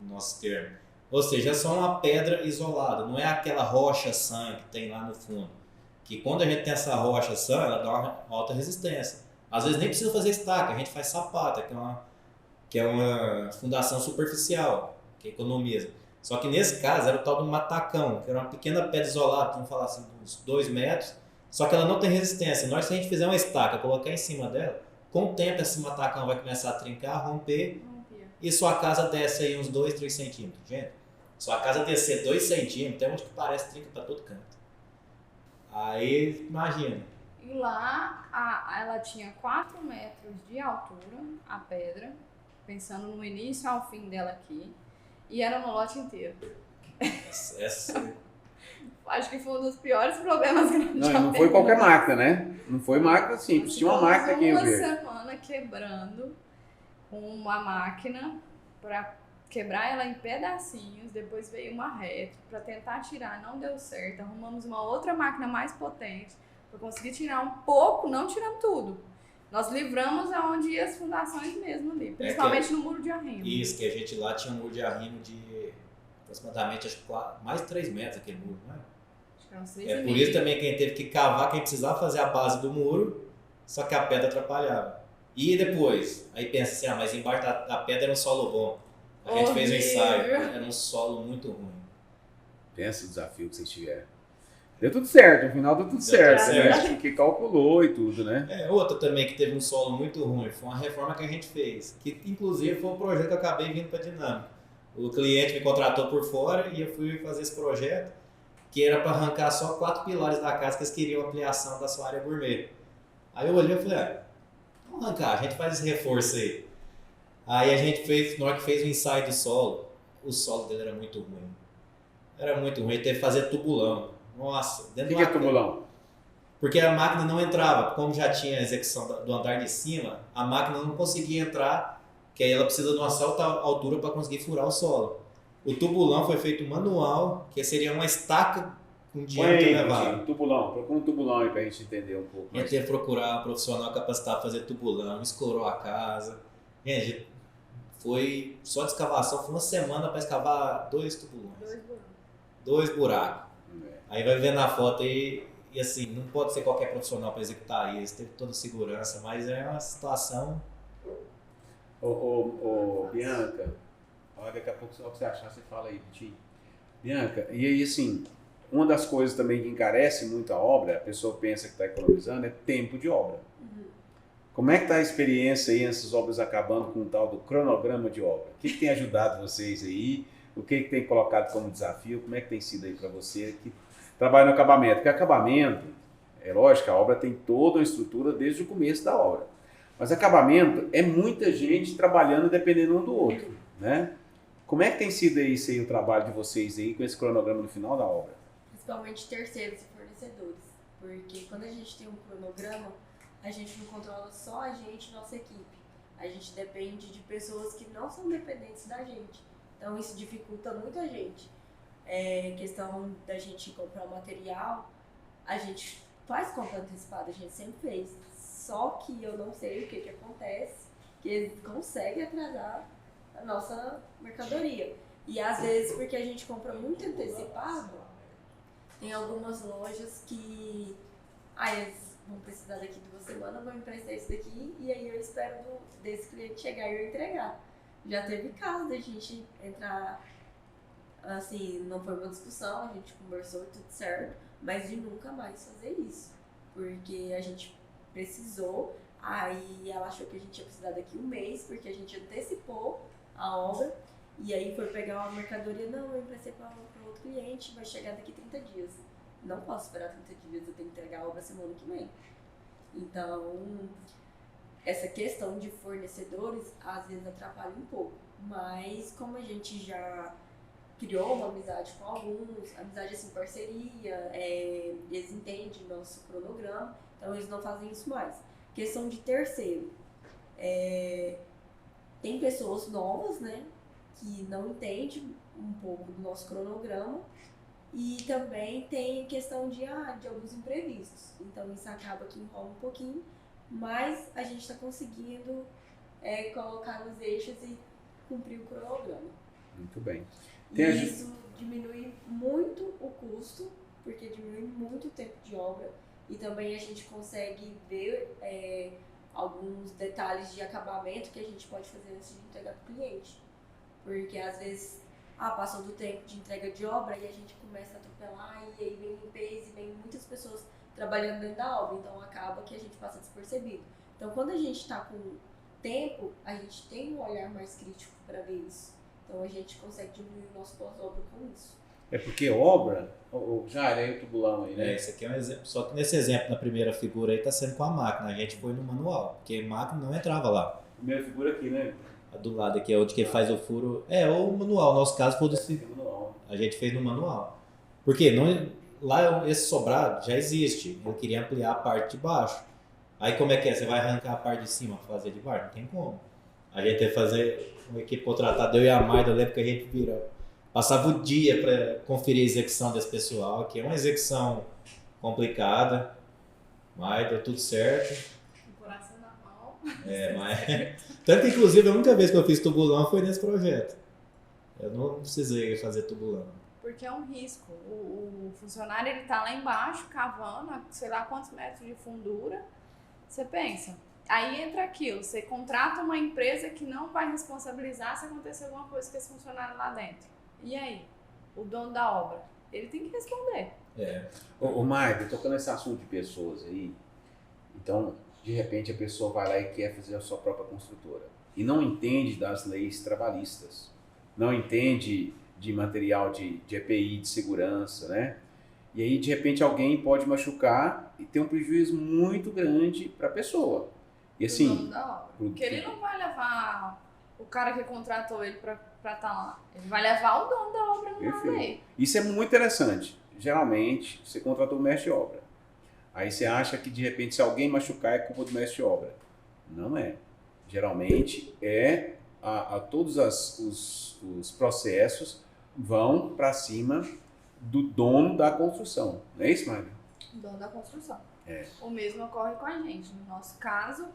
C: no nosso termo. Ou seja, é só uma pedra isolada, não é aquela rocha sã que tem lá no fundo. Que quando a gente tem essa rocha sã, ela dá uma alta resistência. Às vezes nem precisa fazer estaca, a gente faz sapata, que é uma fundação superficial, que economiza. Só que nesse caso era o tal do matacão, que era uma pequena pedra isolada, vamos falar assim, uns 2 metros, só que ela não tem resistência. Se a gente fizer uma estaca, colocar em cima dela, com o tempo esse matacão vai começar a trincar, romper, e sua casa desce aí uns 2, 3 centímetros. Gente, sua casa descer 2 centímetros, tem onde que parece trinca para todo canto. Aí, imagina.
B: E lá, ela tinha 4 metros de altura, a pedra, pensando no início ao fim dela aqui, e era no lote inteiro. Acho que foi um dos piores problemas que a gente já
A: Não foi qualquer máquina, né? Não foi máquina simples, tinha uma máquina aqui em Rio Verde.
B: Uma semana quebrando uma máquina para quebrar ela em pedacinhos, depois veio uma reto para tentar tirar, não deu certo, arrumamos uma outra máquina mais potente para conseguir tirar um pouco, não tirando tudo. Nós livramos aonde ia as fundações mesmo ali, principalmente no muro de arrimo.
C: Isso, que a gente lá tinha um muro de arrimo de aproximadamente acho que mais de 3 metros aquele muro, né?
B: Acho que era uns 3,5.
C: É por isso também que a gente teve que cavar, quem precisava fazer a base do muro, só que a pedra atrapalhava. E depois, aí pensa assim, mas embaixo da pedra era um solo bom. A gente fez um ensaio, era um solo muito ruim.
A: Pensa o desafio que vocês tiveram. Deu tudo certo, no final deu tudo certo, né? Porque calculou e tudo, né?
C: Outra também que teve um solo muito ruim, foi uma reforma que a gente fez, que inclusive foi um projeto que eu acabei vindo para a Dinâmica. O cliente me contratou por fora e eu fui fazer esse projeto, que era para arrancar só 4 pilares da casa que eles queriam ampliação da sua área gourmet. Aí eu olhei e falei, vamos arrancar, a gente faz esse reforço aí. Aí a gente fez, na hora que fez o ensaio do solo, o solo dele era muito ruim. Era muito ruim, ele teve que fazer tubulão. Nossa, dentro
A: do que é tubulão?
C: Porque a máquina não entrava, como já tinha a execução do andar de cima, a máquina não conseguia entrar, que aí ela precisa de uma certa altura para conseguir furar o solo. O tubulão foi feito manual, que seria uma estaca com diâmetro elevado.
A: Procura um tubulão aí pra gente entender um pouco.
C: A gente teve que procurar um profissional capacitado para fazer tubulão, escorou a casa. Gente, foi só de escavação, foi uma semana para escavar 2 tubulões. 2 buracos. Aí vai ver na foto aí, e assim, não pode ser qualquer profissional para executar isso, teve toda segurança, mas é uma situação.
A: Bianca, daqui a pouco, o que você achar, você fala aí, Vitinho. Bianca, e aí assim, uma das coisas também que encarece muito a obra, a pessoa pensa que está economizando, é tempo de obra. Como é que está a experiência aí, essas obras acabando com o tal do cronograma de obra? O que tem ajudado vocês aí? O que tem colocado como desafio? Como é que tem sido aí para você que trabalha no acabamento? Porque acabamento, é lógico, a obra tem toda uma estrutura desde o começo da obra. Mas acabamento é muita gente trabalhando dependendo um do outro, né? Como é que tem sido isso aí, o trabalho de vocês aí com esse cronograma no final da obra?
D: Principalmente terceiros e fornecedores. Porque quando a gente tem um cronograma, a gente não controla só a gente e nossa equipe. A gente depende de pessoas que não são dependentes da gente. Então isso dificulta muito a gente. Questão da gente comprar o material, a gente faz compra antecipada, a gente sempre fez. Só que eu não sei o que acontece, que eles conseguem atrasar a nossa mercadoria. E às vezes, porque a gente compra muito antecipado, tem algumas lojas que eles vão precisar daqui 2 semanas, vão emprestar isso daqui, e aí eu espero desse cliente chegar e eu entregar. Já teve caso da gente entrar, assim, não foi uma discussão, a gente conversou e tudo certo, mas de nunca mais fazer isso. Porque a gente precisou, aí ela achou que a gente ia precisar daqui 1 mês, porque a gente antecipou a obra, e aí foi pegar uma mercadoria, não, eu emprestei para outro cliente, vai chegar daqui 30 dias. Não posso esperar 30 dias, eu tenho que entregar a obra semana que vem. Então, essa questão de fornecedores, às vezes atrapalha um pouco, mas como a gente já criou uma amizade com alguns, amizade assim, parceria, eles entendem nosso cronograma, então eles não fazem isso mais. Questão de terceiro, tem pessoas novas, né, que não entendem um pouco do nosso cronograma, e também tem questão de alguns imprevistos, então isso acaba que enrola um pouquinho, mas a gente está conseguindo colocar nos eixos e cumprir o cronograma.
A: Muito bem.
D: E isso diminui muito o custo, porque diminui muito o tempo de obra, e também a gente consegue ver alguns detalhes de acabamento que a gente pode fazer antes de entregar para o cliente. Porque às vezes passou do tempo de entrega de obra e a gente começa a atropelar, e aí vem limpeza e vem muitas pessoas trabalhando dentro da obra, então acaba que a gente passa despercebido. Então quando a gente está com tempo, a gente tem um olhar mais crítico para ver isso. Então a gente consegue diminuir o nosso pós-obra com isso.
A: É porque obra, já era aí o tubulão aí, né?
C: Esse aqui é um exemplo. Só que nesse exemplo, na primeira figura aí, está sendo com a máquina. A gente foi no manual, porque a máquina não entrava lá.
A: Primeira figura aqui, né?
C: A do lado aqui é onde que faz o furo. Ou o manual. No nosso caso foi
A: manual.
C: a gente fez no manual. Porque lá esse sobrado já existe. Eu queria ampliar a parte de baixo. Aí como é que é? Você vai arrancar a parte de cima, fazer de baixo? Não tem como. A gente ia fazer uma equipe contratada, eu e a Maida, eu lembro que a gente passava o dia para conferir a execução desse pessoal, que é uma execução complicada, mas deu tudo certo.
B: O coração na mão.
C: Mas tanto que, inclusive, a única vez que eu fiz tubulão foi nesse projeto. Eu não precisei fazer tubulão.
B: Porque é um risco. O funcionário, ele tá lá embaixo, cavando, sei lá quantos metros de fundura. Você pensa, aí entra aquilo, você contrata uma empresa que não vai responsabilizar se acontecer alguma coisa com esse funcionário lá dentro. E aí? O dono da obra, ele tem que responder.
A: Ô Maida, tocando nesse assunto de pessoas aí, então, de repente a pessoa vai lá e quer fazer a sua própria construtora e não entende das leis trabalhistas, não entende de material de EPI, de segurança, né? E aí, de repente, alguém pode machucar e ter um prejuízo muito grande para a pessoa. E assim,
B: dono da obra. Porque ele não vai levar o cara que contratou ele para estar lá. Ele vai levar o dono da obra no lado dele.
A: Isso é muito interessante. Geralmente, você contratou o mestre de obra. Aí você acha que, de repente, se alguém machucar, é culpa do mestre de obra. Não é. Geralmente, todos os processos vão para cima do dono da construção. Não é isso, Maida?
B: Dono da construção. O mesmo ocorre com a gente. No nosso caso,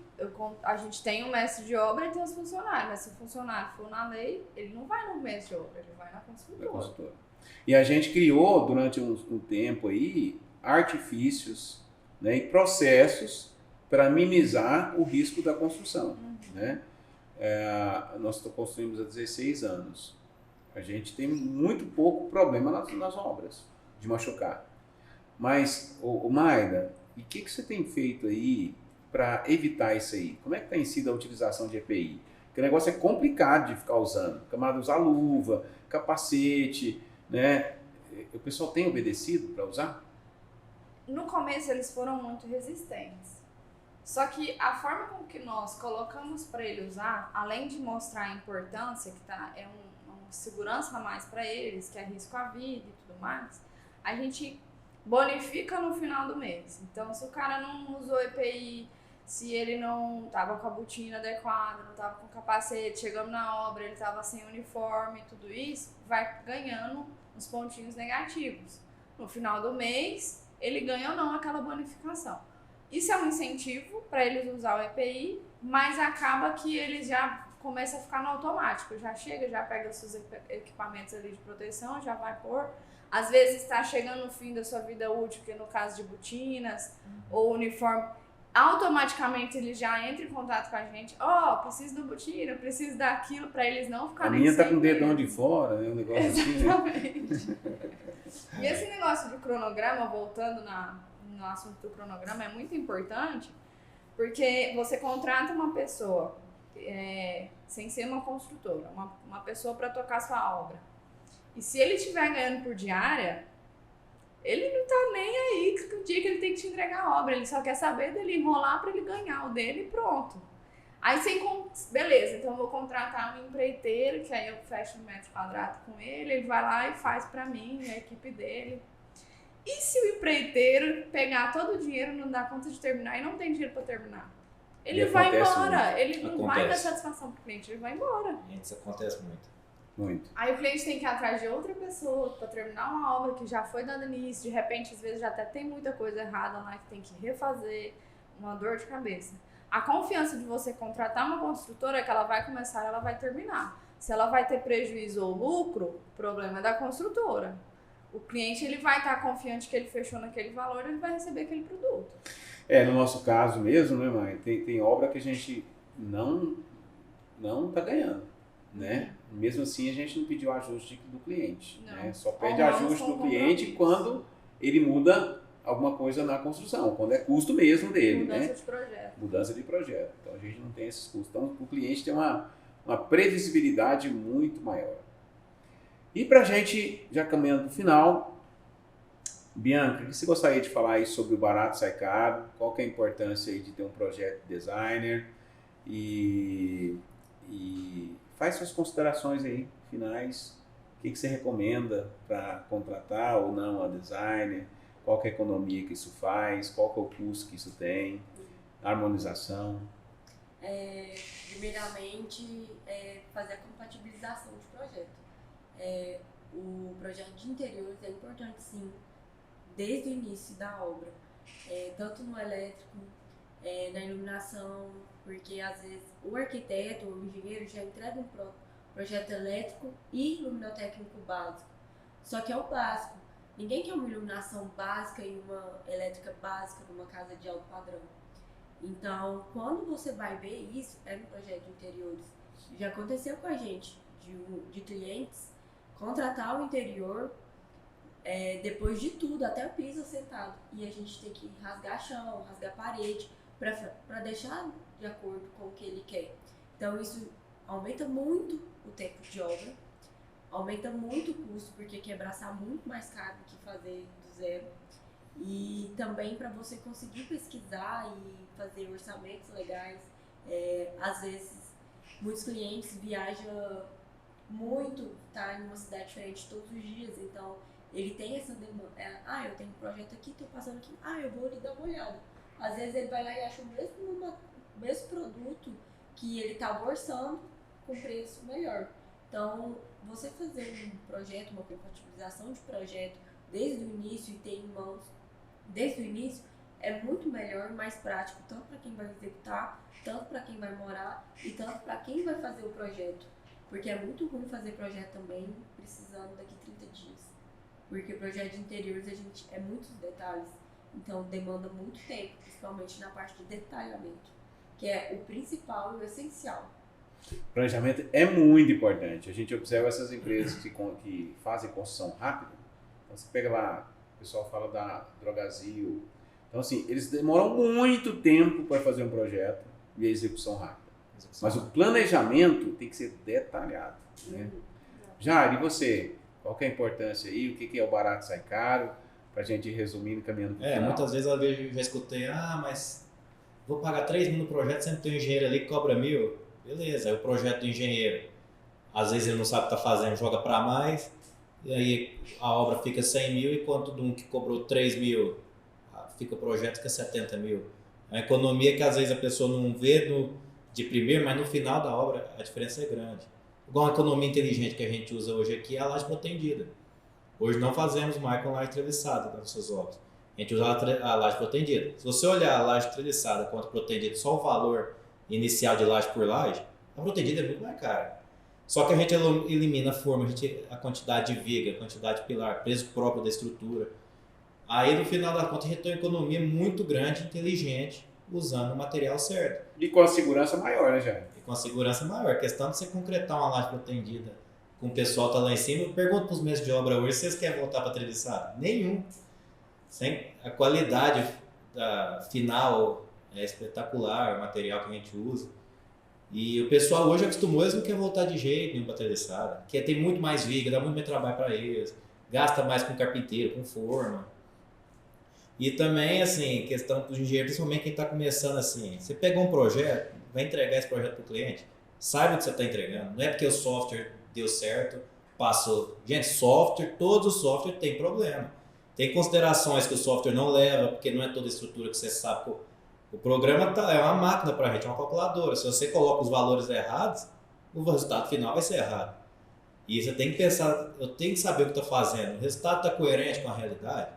B: a gente tem o mestre de obra e tem os funcionários. Mas se o funcionário for na lei, ele não vai no mestre de obra, ele vai na construtora.
A: E a gente criou, durante um tempo aí, artifícios, né, e processos para minimizar o risco da construção. Né? Nós construímos há 16 anos. A gente tem muito pouco problema nas obras de machucar. Mas, Maida, e o que você tem feito aí para evitar isso aí? Como é que tem sido a utilização de EPI? Porque o negócio é complicado de ficar usando. O camarada usar luva, capacete, né? O pessoal tem obedecido para usar?
B: No começo eles foram muito resistentes. Só que a forma com que nós colocamos para ele usar, além de mostrar a importância, que é uma segurança a mais para eles, que é risco à vida e tudo mais, a gente bonifica no final do mês. Então, se o cara não usou EPI, se ele não tava com a botina adequada, não tava com capacete, chegamos na obra, ele tava sem uniforme, tudo isso, vai ganhando uns pontinhos negativos. No final do mês, ele ganha ou não aquela bonificação. Isso é um incentivo para eles usar o EPI, mas acaba que eles já começam a ficar no automático. Já chega, já pega os seus equipamentos ali de proteção, já vai pôr. Às vezes está chegando no fim da sua vida útil, que no caso de botinas ou uniforme, automaticamente ele já entra em contato com a gente. Preciso do botina, preciso daquilo, para eles não
A: A
B: ficarem
A: minha tá
B: sem
A: com o dedão
B: medo.
A: de fora, né? Um negócio assim, né?
B: Exatamente. E esse negócio de cronograma, voltando no assunto do cronograma, é muito importante, porque você contrata uma pessoa, sem ser uma construtora, uma pessoa para tocar sua obra. E se ele estiver ganhando por diária, ele não tá nem aí que o dia que ele tem que te entregar a obra, ele só quer saber dele enrolar para ele ganhar o dele e pronto. Aí beleza, então eu vou contratar um empreiteiro, que aí eu fecho um metro quadrado com ele vai lá e faz para mim, a equipe dele. E se o empreiteiro pegar todo o dinheiro, não dá conta de terminar e não tem dinheiro para terminar? Ele
A: E
B: vai
A: acontece
B: embora,
A: muito.
B: ele não vai dar
C: Acontece.
B: satisfação pro cliente, ele vai embora.
C: Gente, isso acontece muito.
A: Muito.
B: Aí o cliente tem que ir atrás de outra pessoa para terminar uma obra que já foi dada início, de repente às vezes já até tem muita coisa errada lá que tem que refazer, uma dor de cabeça. A confiança de você contratar uma construtora é que ela vai começar e ela vai terminar. Se ela vai ter prejuízo ou lucro, o problema é da construtora. O cliente ele vai estar confiante que ele fechou naquele valor, ele vai receber aquele produto.
A: No nosso caso mesmo, né, mãe? Tem obra que a gente não tá ganhando, né? Mesmo assim, a gente não pediu ajuste do cliente,
B: Não.
A: né? Só pede
B: Ou não
A: ajuste
B: com
A: do cliente
B: compromisso.
A: quando ele muda alguma coisa na construção, quando é custo mesmo dele,
B: Mudança
A: né?
B: de projeto.
A: Mudança de projeto. Então, a gente não tem esses custos. Então, o cliente tem uma previsibilidade muito maior. E para a gente, já caminhando para o final, Bianca, o que você gostaria de falar aí sobre o barato sai caro? Qual que é a importância aí de ter um projeto designer? E faz suas considerações aí, finais. O que você recomenda para contratar ou não a designer? Qual que é a economia que isso faz? Qual que é o custo que isso tem? Harmonização?
D: Primeiramente, fazer a compatibilização de projeto. O projeto de interiores é importante, sim, desde o início da obra, tanto no elétrico, na iluminação, porque às vezes o arquiteto ou o engenheiro já entrega um projeto elétrico e luminotécnico básico, só que é o básico. Ninguém quer uma iluminação básica e uma elétrica básica numa casa de alto padrão. Então, quando você vai ver isso, é no projeto de interiores. Já aconteceu com a gente, de clientes, contratar o interior, depois de tudo, até o piso assentado. E a gente tem que rasgar chão, rasgar parede, para deixar de acordo com o que ele quer. Então, isso aumenta muito o tempo de obra, aumenta muito o custo, porque quebrar é muito mais caro do que fazer do zero. E também para você conseguir pesquisar e fazer orçamentos legais. Às vezes, muitos clientes viajam muito, tá em uma cidade diferente todos os dias, então ele tem essa demanda. Eu tenho um projeto aqui, tô passando aqui, eu vou lhe dar uma olhada. Às vezes ele vai lá e acha o mesmo produto que ele estava orçando com preço melhor. Então, você fazer um projeto, uma compatibilização de projeto desde o início e ter em mãos desde o início é muito melhor e mais prático, tanto para quem vai executar, tanto para quem vai morar e tanto para quem vai fazer o projeto. Porque é muito ruim fazer projeto também precisando daqui 30 dias. Porque projeto de interiores é muitos detalhes, então demanda muito tempo, principalmente na parte de detalhamento, que é o principal e o essencial.
A: Planejamento é muito importante. A gente observa essas empresas que fazem construção rápida. Então, você pega lá, o pessoal fala da Drogazil. Então, assim, eles demoram muito tempo para fazer um projeto e a execução rápida. Mas o planejamento tem que ser detalhado, né? Jari, e você? Qual que é a importância aí? O que é o barato sai caro? Para a gente ir resumindo e caminhando para o final.
C: Muitas vezes eu já escutei, mas vou pagar 3 mil no projeto, sempre tem um engenheiro ali que cobra 1.000. Beleza, é o projeto do engenheiro. às vezes ele não sabe o que está fazendo, joga para mais, e aí a obra fica 100 mil, enquanto de um que cobrou 3 mil, fica o projeto que é 70 mil. A economia que às vezes a pessoa não vê de primeiro, mas no final da obra a diferença é grande. Igual a economia inteligente que a gente usa hoje aqui é a laje protendida. Hoje não fazemos mais com laje treliçada nas nossas obras. A gente usa a laje protendida. Se você olhar a laje treliçada contra protendida, só o valor inicial de laje por laje, a protendida é muito mais cara. Só que a gente elimina a forma, a quantidade de viga, a quantidade de pilar, peso próprio da estrutura. Aí no final da conta a gente tem uma economia muito grande, inteligente, usando o material certo.
A: E com a segurança maior, né, Jair?
C: E com a segurança maior. A questão de você concretar uma laje protendida com o pessoal tá lá em cima, eu pergunto para os mestres de obra hoje se vocês querem voltar para treliçado. Nenhum. A qualidade final é espetacular, o material que a gente usa. E o pessoal hoje acostumou, eles não querem voltar de jeito nenhum para treliçada. Quer ter muito mais viga, dá muito mais trabalho para eles, gasta mais com carpinteiro, com forma. E também, assim, questão dos engenheiros, principalmente quem está começando assim, você pegou um projeto, vai entregar esse projeto para o cliente, saiba o que você está entregando. Não é porque o software deu certo, passou. Gente, todos os softwares têm problema. Tem considerações que o software não leva, porque não é toda a estrutura que você sabe. O programa é uma máquina para a gente, é uma calculadora. Se você coloca os valores errados, o resultado final vai ser errado. E você tem que pensar, eu tenho que saber o que estou fazendo. O resultado está coerente com a realidade?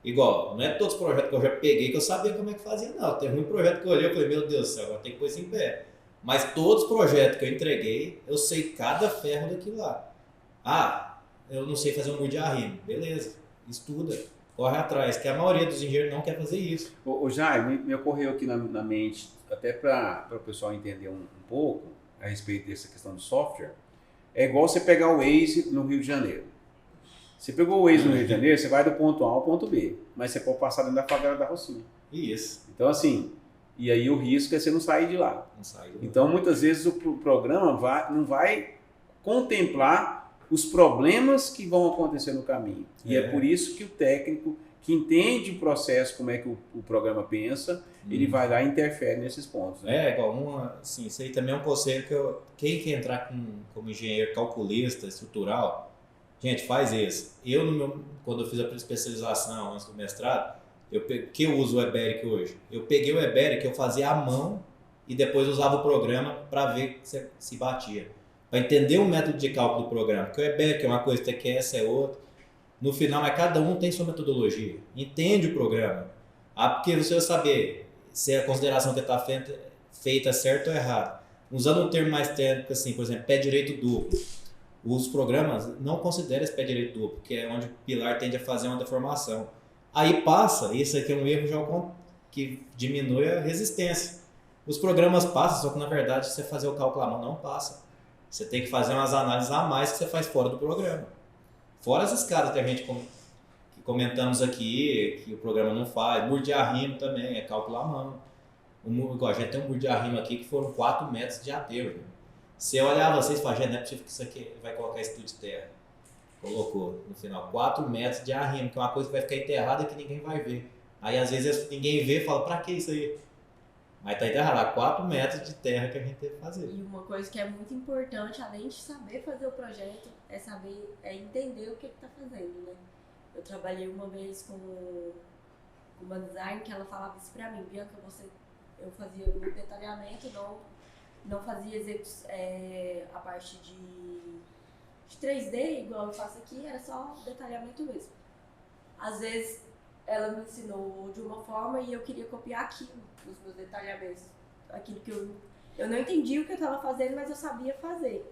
C: Igual, não é todos os projetos que eu já peguei que eu sabia como é que fazia, não. Tem um projeto que eu olhei e falei, meu Deus do céu, agora tem que pôr isso em pé. Mas todos os projetos que eu entreguei, eu sei cada ferro daquilo lá. Ah, eu não sei fazer um muro de arrimo. Beleza, estuda, corre atrás, que a maioria dos engenheiros não quer fazer isso.
A: Ô Jair, me ocorreu aqui na mente, até para o pessoal entender um pouco a respeito dessa questão do software, é igual você pegar o Waze no Rio de Janeiro. Você pegou o Waze no Rio de Janeiro, você vai do ponto A ao ponto B, mas você pode passar dentro da favela da Rocinha.
C: Isso.
A: Então assim, e aí o risco é você não sair de lá.
C: Não sai de lá.
A: Então muitas vezes o programa não vai contemplar os problemas que vão acontecer no caminho. E é por isso que o técnico que entende o processo, como é que o programa pensa, ele vai lá e interfere nesses pontos. Né?
C: Igual assim, isso aí também é um conselho que quem quer entrar como engenheiro calculista, estrutural, gente, faz isso. Quando eu fiz a especialização antes do mestrado, que eu uso o Eberic hoje? Eu peguei o Eberic, eu fazia à mão e depois usava o programa para ver se batia. Para entender o método de cálculo do programa. Porque o Eberic é uma coisa, o TQS é outra. No final, mas cada um tem sua metodologia. Entende o programa. Porque você vai saber se a consideração que está feita é certa ou errada. Usando um termo mais técnico, assim, por exemplo, pé direito duplo. Os programas não consideram esse pé direito duplo, que é onde o pilar tende a fazer uma deformação. Aí passa, isso aqui é um erro já que diminui a resistência. Os programas passam, só que na verdade, se você fazer o cálculo à mão, não passa. Você tem que fazer umas análises a mais que você faz fora do programa. Fora as escadas que a gente que comentamos aqui, que o programa não faz. Muro de arrimo também, é cálculo à mão. Igual a gente tem um muro de arrimo aqui que foram 4 metros de aterro. Você olhava vocês e falava, não é possível que isso aqui vai colocar isso tudo de terra. Colocou no final 4 metros de arrimo, que é uma coisa que vai ficar enterrada e que ninguém vai ver. Aí às vezes ninguém vê e fala, pra que isso aí? Mas tá enterrado lá, 4 metros de terra que a gente teve que fazer.
D: E uma coisa que é muito importante, além de saber fazer o projeto, é entender o que tá fazendo, né? Eu trabalhei uma vez com uma design que ela falava isso pra mim, Bianca, eu fazia o detalhamento, não fazia a parte de 3D, igual eu faço aqui, era só detalhamento mesmo. Às vezes ela me ensinou de uma forma e eu queria copiar aquilo, os meus detalhamentos, aquilo que eu não entendi o que eu estava fazendo, mas eu sabia fazer.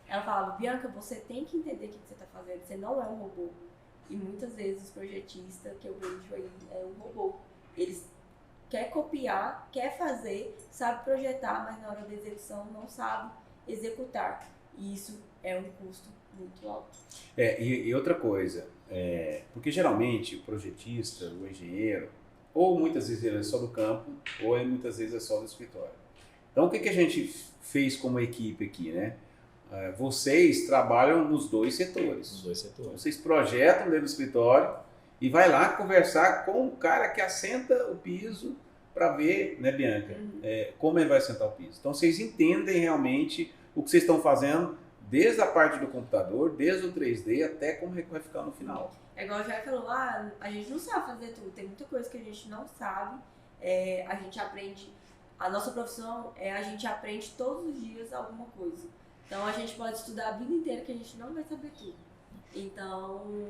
D: Ela falava, Bianca, você tem que entender o que você está fazendo, você não é um robô. E muitas vezes os projetistas que eu vejo aí é um robô. Eles querem copiar, quer fazer, sabe projetar, mas na hora da execução não sabe executar. E isso é um custo muito alto.
A: E outra coisa, porque geralmente o projetista, o engenheiro, ou muitas vezes ele é só do campo, ou muitas vezes é só do escritório. Então o que a gente fez como equipe aqui, né? Vocês trabalham nos dois setores.
C: Os dois setores.
A: Vocês projetam dentro do escritório e vai lá conversar com o cara que assenta o piso para ver, né, Bianca, como ele vai assentar o piso. Então vocês entendem realmente o que vocês estão fazendo desde a parte do computador, desde o 3D até como é que vai ficar no final.
D: É igual o Jair falou, a gente não sabe fazer tudo, tem muita coisa que a gente não sabe, a gente aprende, a nossa profissão a gente aprende todos os dias alguma coisa. Então a gente pode estudar a vida inteira que a gente não vai saber tudo. Então,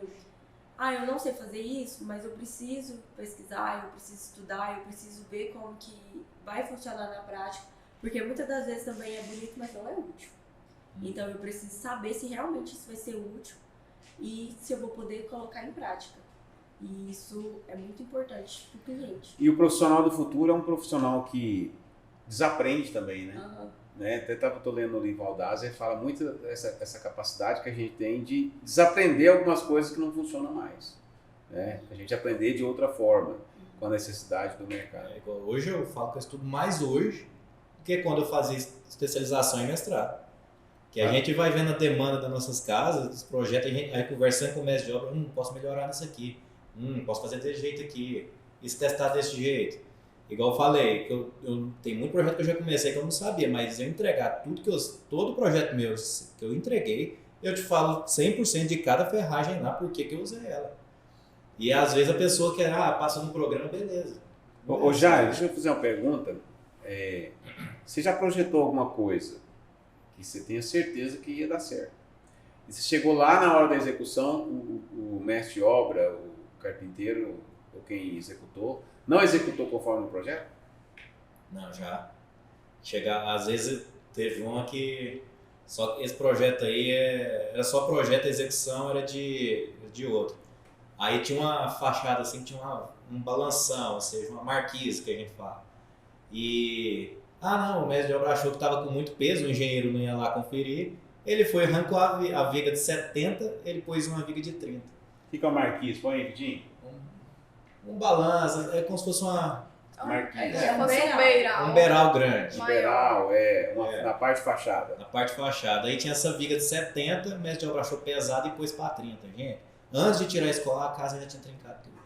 D: eu não sei fazer isso, mas eu preciso pesquisar, eu preciso estudar, eu preciso ver como que vai funcionar na prática, porque muitas das vezes também é bonito, mas não é útil. Então eu preciso saber se realmente isso vai ser útil e se eu vou poder colocar em prática. E isso é muito importante para o cliente.
A: E o profissional do futuro é um profissional que desaprende também, né?
D: Aham.
A: Até tô lendo o livro Audaz, ele fala muito essa capacidade que a gente tem de desaprender algumas coisas que não funcionam mais. Né? A gente aprender de outra forma, com a necessidade do mercado.
C: Hoje eu falo que eu estudo mais hoje do que quando eu fazia especialização em mestrado. Que a gente vai vendo a demanda das nossas casas, dos projetos, a gente vai conversando com o mestre de obra, posso melhorar nisso aqui, posso fazer desse jeito aqui, e se testar desse jeito. Igual eu falei, que eu tenho muito projeto que eu já comecei que eu não sabia, mas eu entregar todo projeto meu que eu entreguei, eu te falo 100% de cada ferragem lá, por que eu usei ela. E às vezes a pessoa quer, passa no programa, beleza.
A: Ô Jair, deixa eu fazer uma pergunta. Você já projetou alguma coisa que você tenha certeza que ia dar certo? E você chegou lá na hora da execução, o mestre de obra, o carpinteiro, ou quem executou, não executou conforme o projeto?
C: Não, já. Às vezes teve uma que só esse projeto aí era só projeto, a execução era de outro. Aí tinha uma fachada assim, tinha um balanção, ou seja, uma marquise que a gente fala. E não, o mestre de obra achou que estava com muito peso, o engenheiro não ia lá conferir. Ele foi, arrancou a viga de 70, ele pôs uma viga de 30.
A: O que é o marquise? Põe aí, Vidinho.
C: Um balanço, é como se fosse uma
A: marquise.
C: um beiral grande.
A: Um beiral, na parte fachada.
C: Na parte fachada. Aí tinha essa viga de 70, o mestre de obra achou pesado e pôs para 30, gente. Antes de tirar a escola, a casa ainda tinha trincado tudo.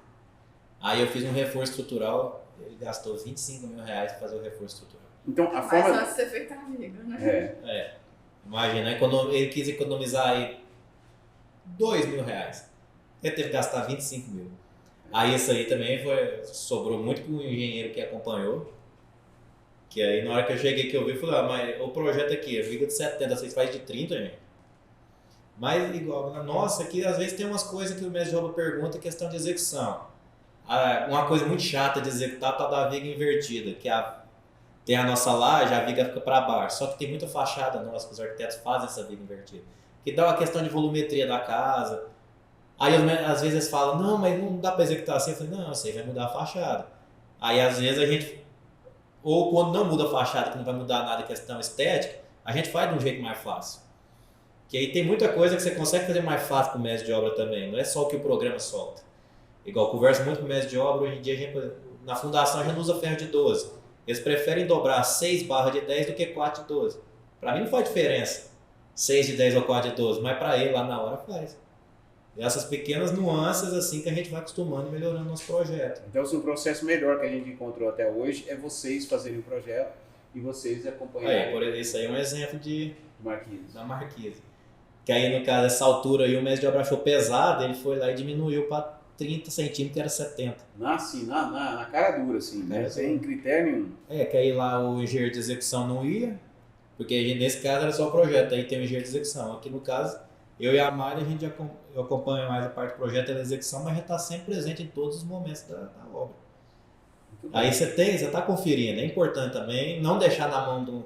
C: Aí eu fiz um reforço estrutural, ele gastou R$25 mil para fazer o reforço estrutural.
A: Então, a forma...
B: Mas antes de ser feita a viga, né?
C: Imagina, ele quis economizar aí R$2 mil. Ele teve que gastar 25 mil. Aí isso aí também sobrou muito pro engenheiro que acompanhou. Que aí na hora que eu cheguei que eu vi, eu falei, mas o projeto aqui, a viga de 70, vocês fazem de 30, gente? Mas igual, nossa, aqui às vezes tem umas coisas que o mestre de obra pergunta, questão de execução. Uma coisa muito chata de executar tá da viga invertida, que tem a nossa laje, a viga fica para baixo. Só que tem muita fachada nossa, que os arquitetos fazem essa viga invertida. Que dá uma questão de volumetria da casa. Aí às vezes eles falam, não, mas não dá para executar assim. Eu falei, não, você vai mudar a fachada. Aí às vezes a gente, ou quando não muda a fachada, que não vai mudar nada em questão estética, a gente faz de um jeito mais fácil. Que aí tem muita coisa que você consegue fazer mais fácil com o mestre de obra também, não é só o que o programa solta. Igual, eu converso muito com o mestre de obra, hoje em dia na fundação a gente não usa ferro de 12. Eles preferem dobrar 6 barras de 10 do que 4 de 12. Para mim não faz diferença 6 de 10 ou 4 de 12, mas para ele lá na hora faz. E essas pequenas nuances assim que a gente vai acostumando e melhorando nosso projeto.
A: Então, o processo melhor que a gente encontrou até hoje é vocês fazerem o projeto e vocês acompanharem.
C: Por isso aí é um exemplo
A: marquise.
C: Da marquise. Que aí, no caso, essa altura aí, o mestre de obra achou pesado, ele foi lá e diminuiu para 30 centímetros, que era 70.
A: Assim, na cara dura, assim, né? Sem critério nenhum.
C: Que aí lá o engenheiro de execução não ia, porque nesse caso era só projeto, aí tem o engenheiro de execução. Aqui no caso, eu e a Mari, eu acompanho mais a parte do projeto e da execução, mas a gente está sempre presente em todos os momentos da obra. Aí você está conferindo, é importante também não deixar na mão do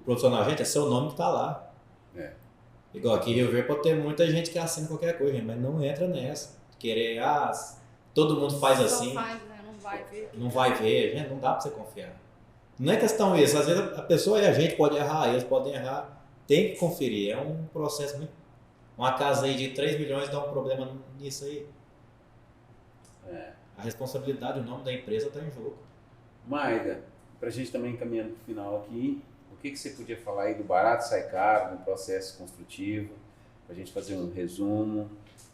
C: profissional. Gente, é seu nome que está lá. Igual aqui em Rio Verde pode ter muita gente que assina qualquer coisa, mas não entra nessa. Querer, todo mundo faz assim. Não vai ver, gente, não dá pra você confiar. Não é questão isso, às vezes a pessoa a gente pode errar, eles podem errar, tem que conferir. É um processo muito. Uma casa aí de 3 milhões dá um problema nisso aí. A responsabilidade, o nome da empresa está em jogo.
A: Maida, pra gente também caminhando pro final aqui, o que você podia falar aí do barato sai caro, no processo construtivo, pra gente fazer um resumo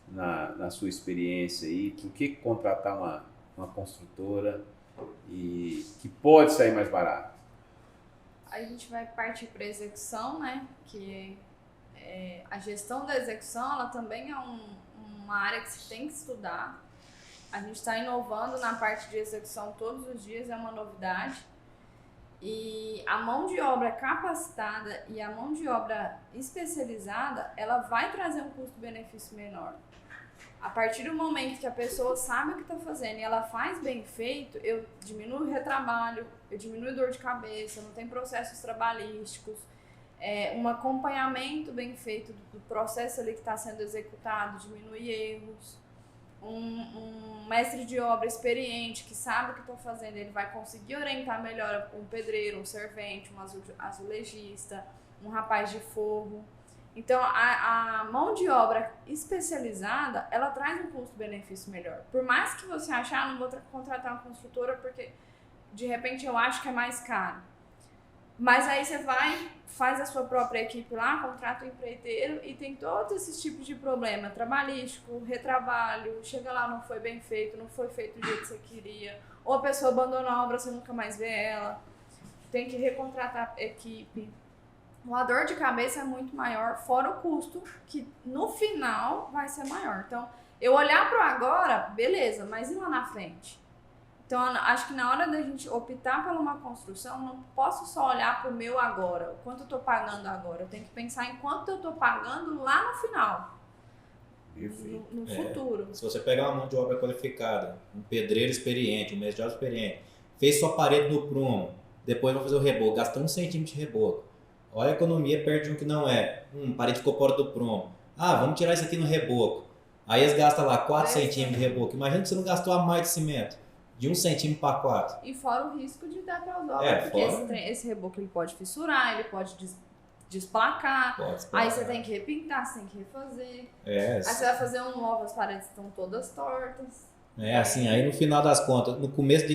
A: na sua experiência aí, por que contratar uma construtora e que pode sair mais barato?
B: A gente vai partir para execução, né? Que a gestão da execução, ela também é uma área que se tem que estudar. A gente está inovando na parte de execução todos os dias, é uma novidade. E a mão de obra capacitada e a mão de obra especializada, ela vai trazer um custo-benefício menor. A partir do momento que a pessoa sabe o que está fazendo e ela faz bem feito, eu diminuo o retrabalho, eu diminuo dor de cabeça, não tem processos trabalhísticos, um acompanhamento bem feito do processo ali que está sendo executado, diminui erros. Um mestre de obra experiente que sabe o que está fazendo, ele vai conseguir orientar melhor um pedreiro, um servente, um azulejista, um rapaz de forro. Então, a mão de obra especializada, ela traz um custo-benefício melhor. Por mais que você ache, não vou contratar uma construtora porque, de repente, eu acho que é mais caro. Mas aí você vai, faz a sua própria equipe lá, contrata o empreiteiro e tem todos esses tipos de problema, trabalhístico, retrabalho, chega lá, não foi bem feito, não foi feito do jeito que você queria, ou a pessoa abandona a obra, você nunca mais vê ela, tem que recontratar a equipe. A dor de cabeça é muito maior, fora o custo, que no final vai ser maior. Então, eu olhar para o agora, beleza, mas e lá na frente? Então, acho que na hora da gente optar por uma construção, não posso só olhar para o meu agora, o quanto eu estou pagando agora. Eu tenho que pensar em quanto eu estou pagando lá no final, no futuro.
C: Se você pegar uma mão de obra qualificada, um pedreiro experiente, um mestre de obra experiente, fez sua parede no prumo, depois vai fazer o reboco, gastou 1 centímetro de reboco. Olha a economia perto de um que não é. Parede ficou fora do prumo. Vamos tirar isso aqui no reboco. Aí eles gastam lá 4 centímetros de reboco. Imagina que você não gastou a mais de cimento. De 1 centímetro para 4.
B: E fora o risco de dar para dobra, porque esse reboco ele pode fissurar, ele pode desplacar. Aí você tem que repintar, você tem que refazer. Aí você vai fazer um novo, as paredes estão todas tortas.
C: Assim, aí no final das contas, no começo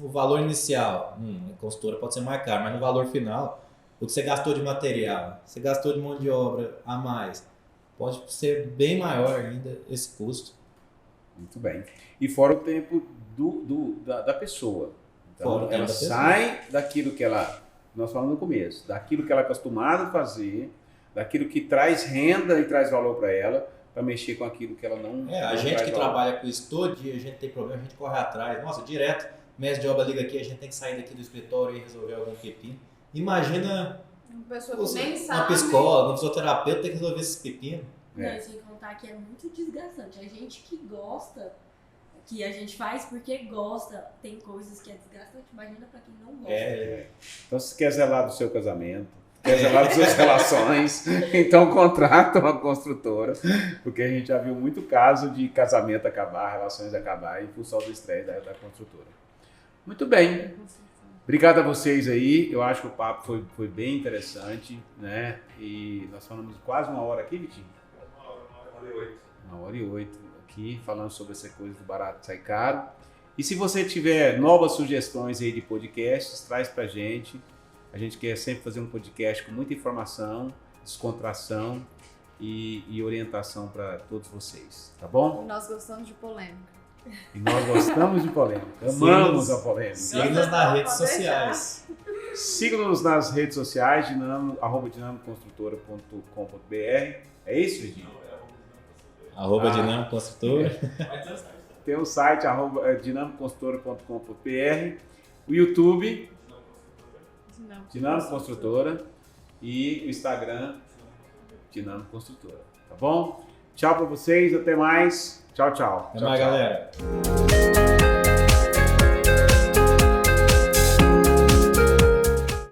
C: o valor inicial, a consultora pode ser mais caro, mas no valor final, o que você gastou de material, você gastou de mão de obra a mais, pode ser bem maior ainda esse custo.
A: Muito bem. E fora o tempo da pessoa. Então, ela sai daquilo que nós falamos no começo, daquilo que ela é acostumada a fazer, daquilo que traz renda e traz valor para ela, para mexer com aquilo que ela não
C: a gente que trabalha com isso todo dia, a gente tem problema, a gente corre atrás. Nossa, direto, mestre de obra liga aqui, a gente tem que sair daqui do escritório e resolver algum pepino. Imagina
B: uma pessoa que nem sabe,
C: uma psicóloga, um fisioterapeuta tem que resolver esses pepinos.
D: Não, e sem contar que é muito desgastante. A gente que gosta, que a gente faz porque gosta, tem coisas que é desgastante, imagina pra quem não gosta.
A: Então, se quer zelar do seu casamento, quer zelar das suas relações, então contrata uma construtora, porque a gente já viu muito caso de casamento acabar, relações acabar em função do estresse da construtora. Muito bem. Obrigado a vocês aí, eu acho que o papo foi bem interessante, né? E nós falamos quase 1 hora aqui, Vitinho? 1h08 aqui, falando sobre essa coisa do barato sai caro. E se você tiver novas sugestões aí de podcasts, traz pra gente. A gente quer sempre fazer um podcast com muita informação, descontração e orientação para todos vocês, tá bom?
B: E nós gostamos de polêmica.
A: E nós gostamos de polêmica, amamos a polêmica.
C: Siga-nos nas redes sociais.
A: Siga-nos nas redes sociais, @dinamiconstrutora.com.br. É isso, Virginia?
C: @dinamiconstrutora.
A: Tem o site @dinamiconstrutora.com.br, o YouTube Dinâmico Construtora e o Instagram Dinâmico Construtora, tá bom? Tchau para vocês, até mais. Tchau, tchau.
C: Até mais, galera.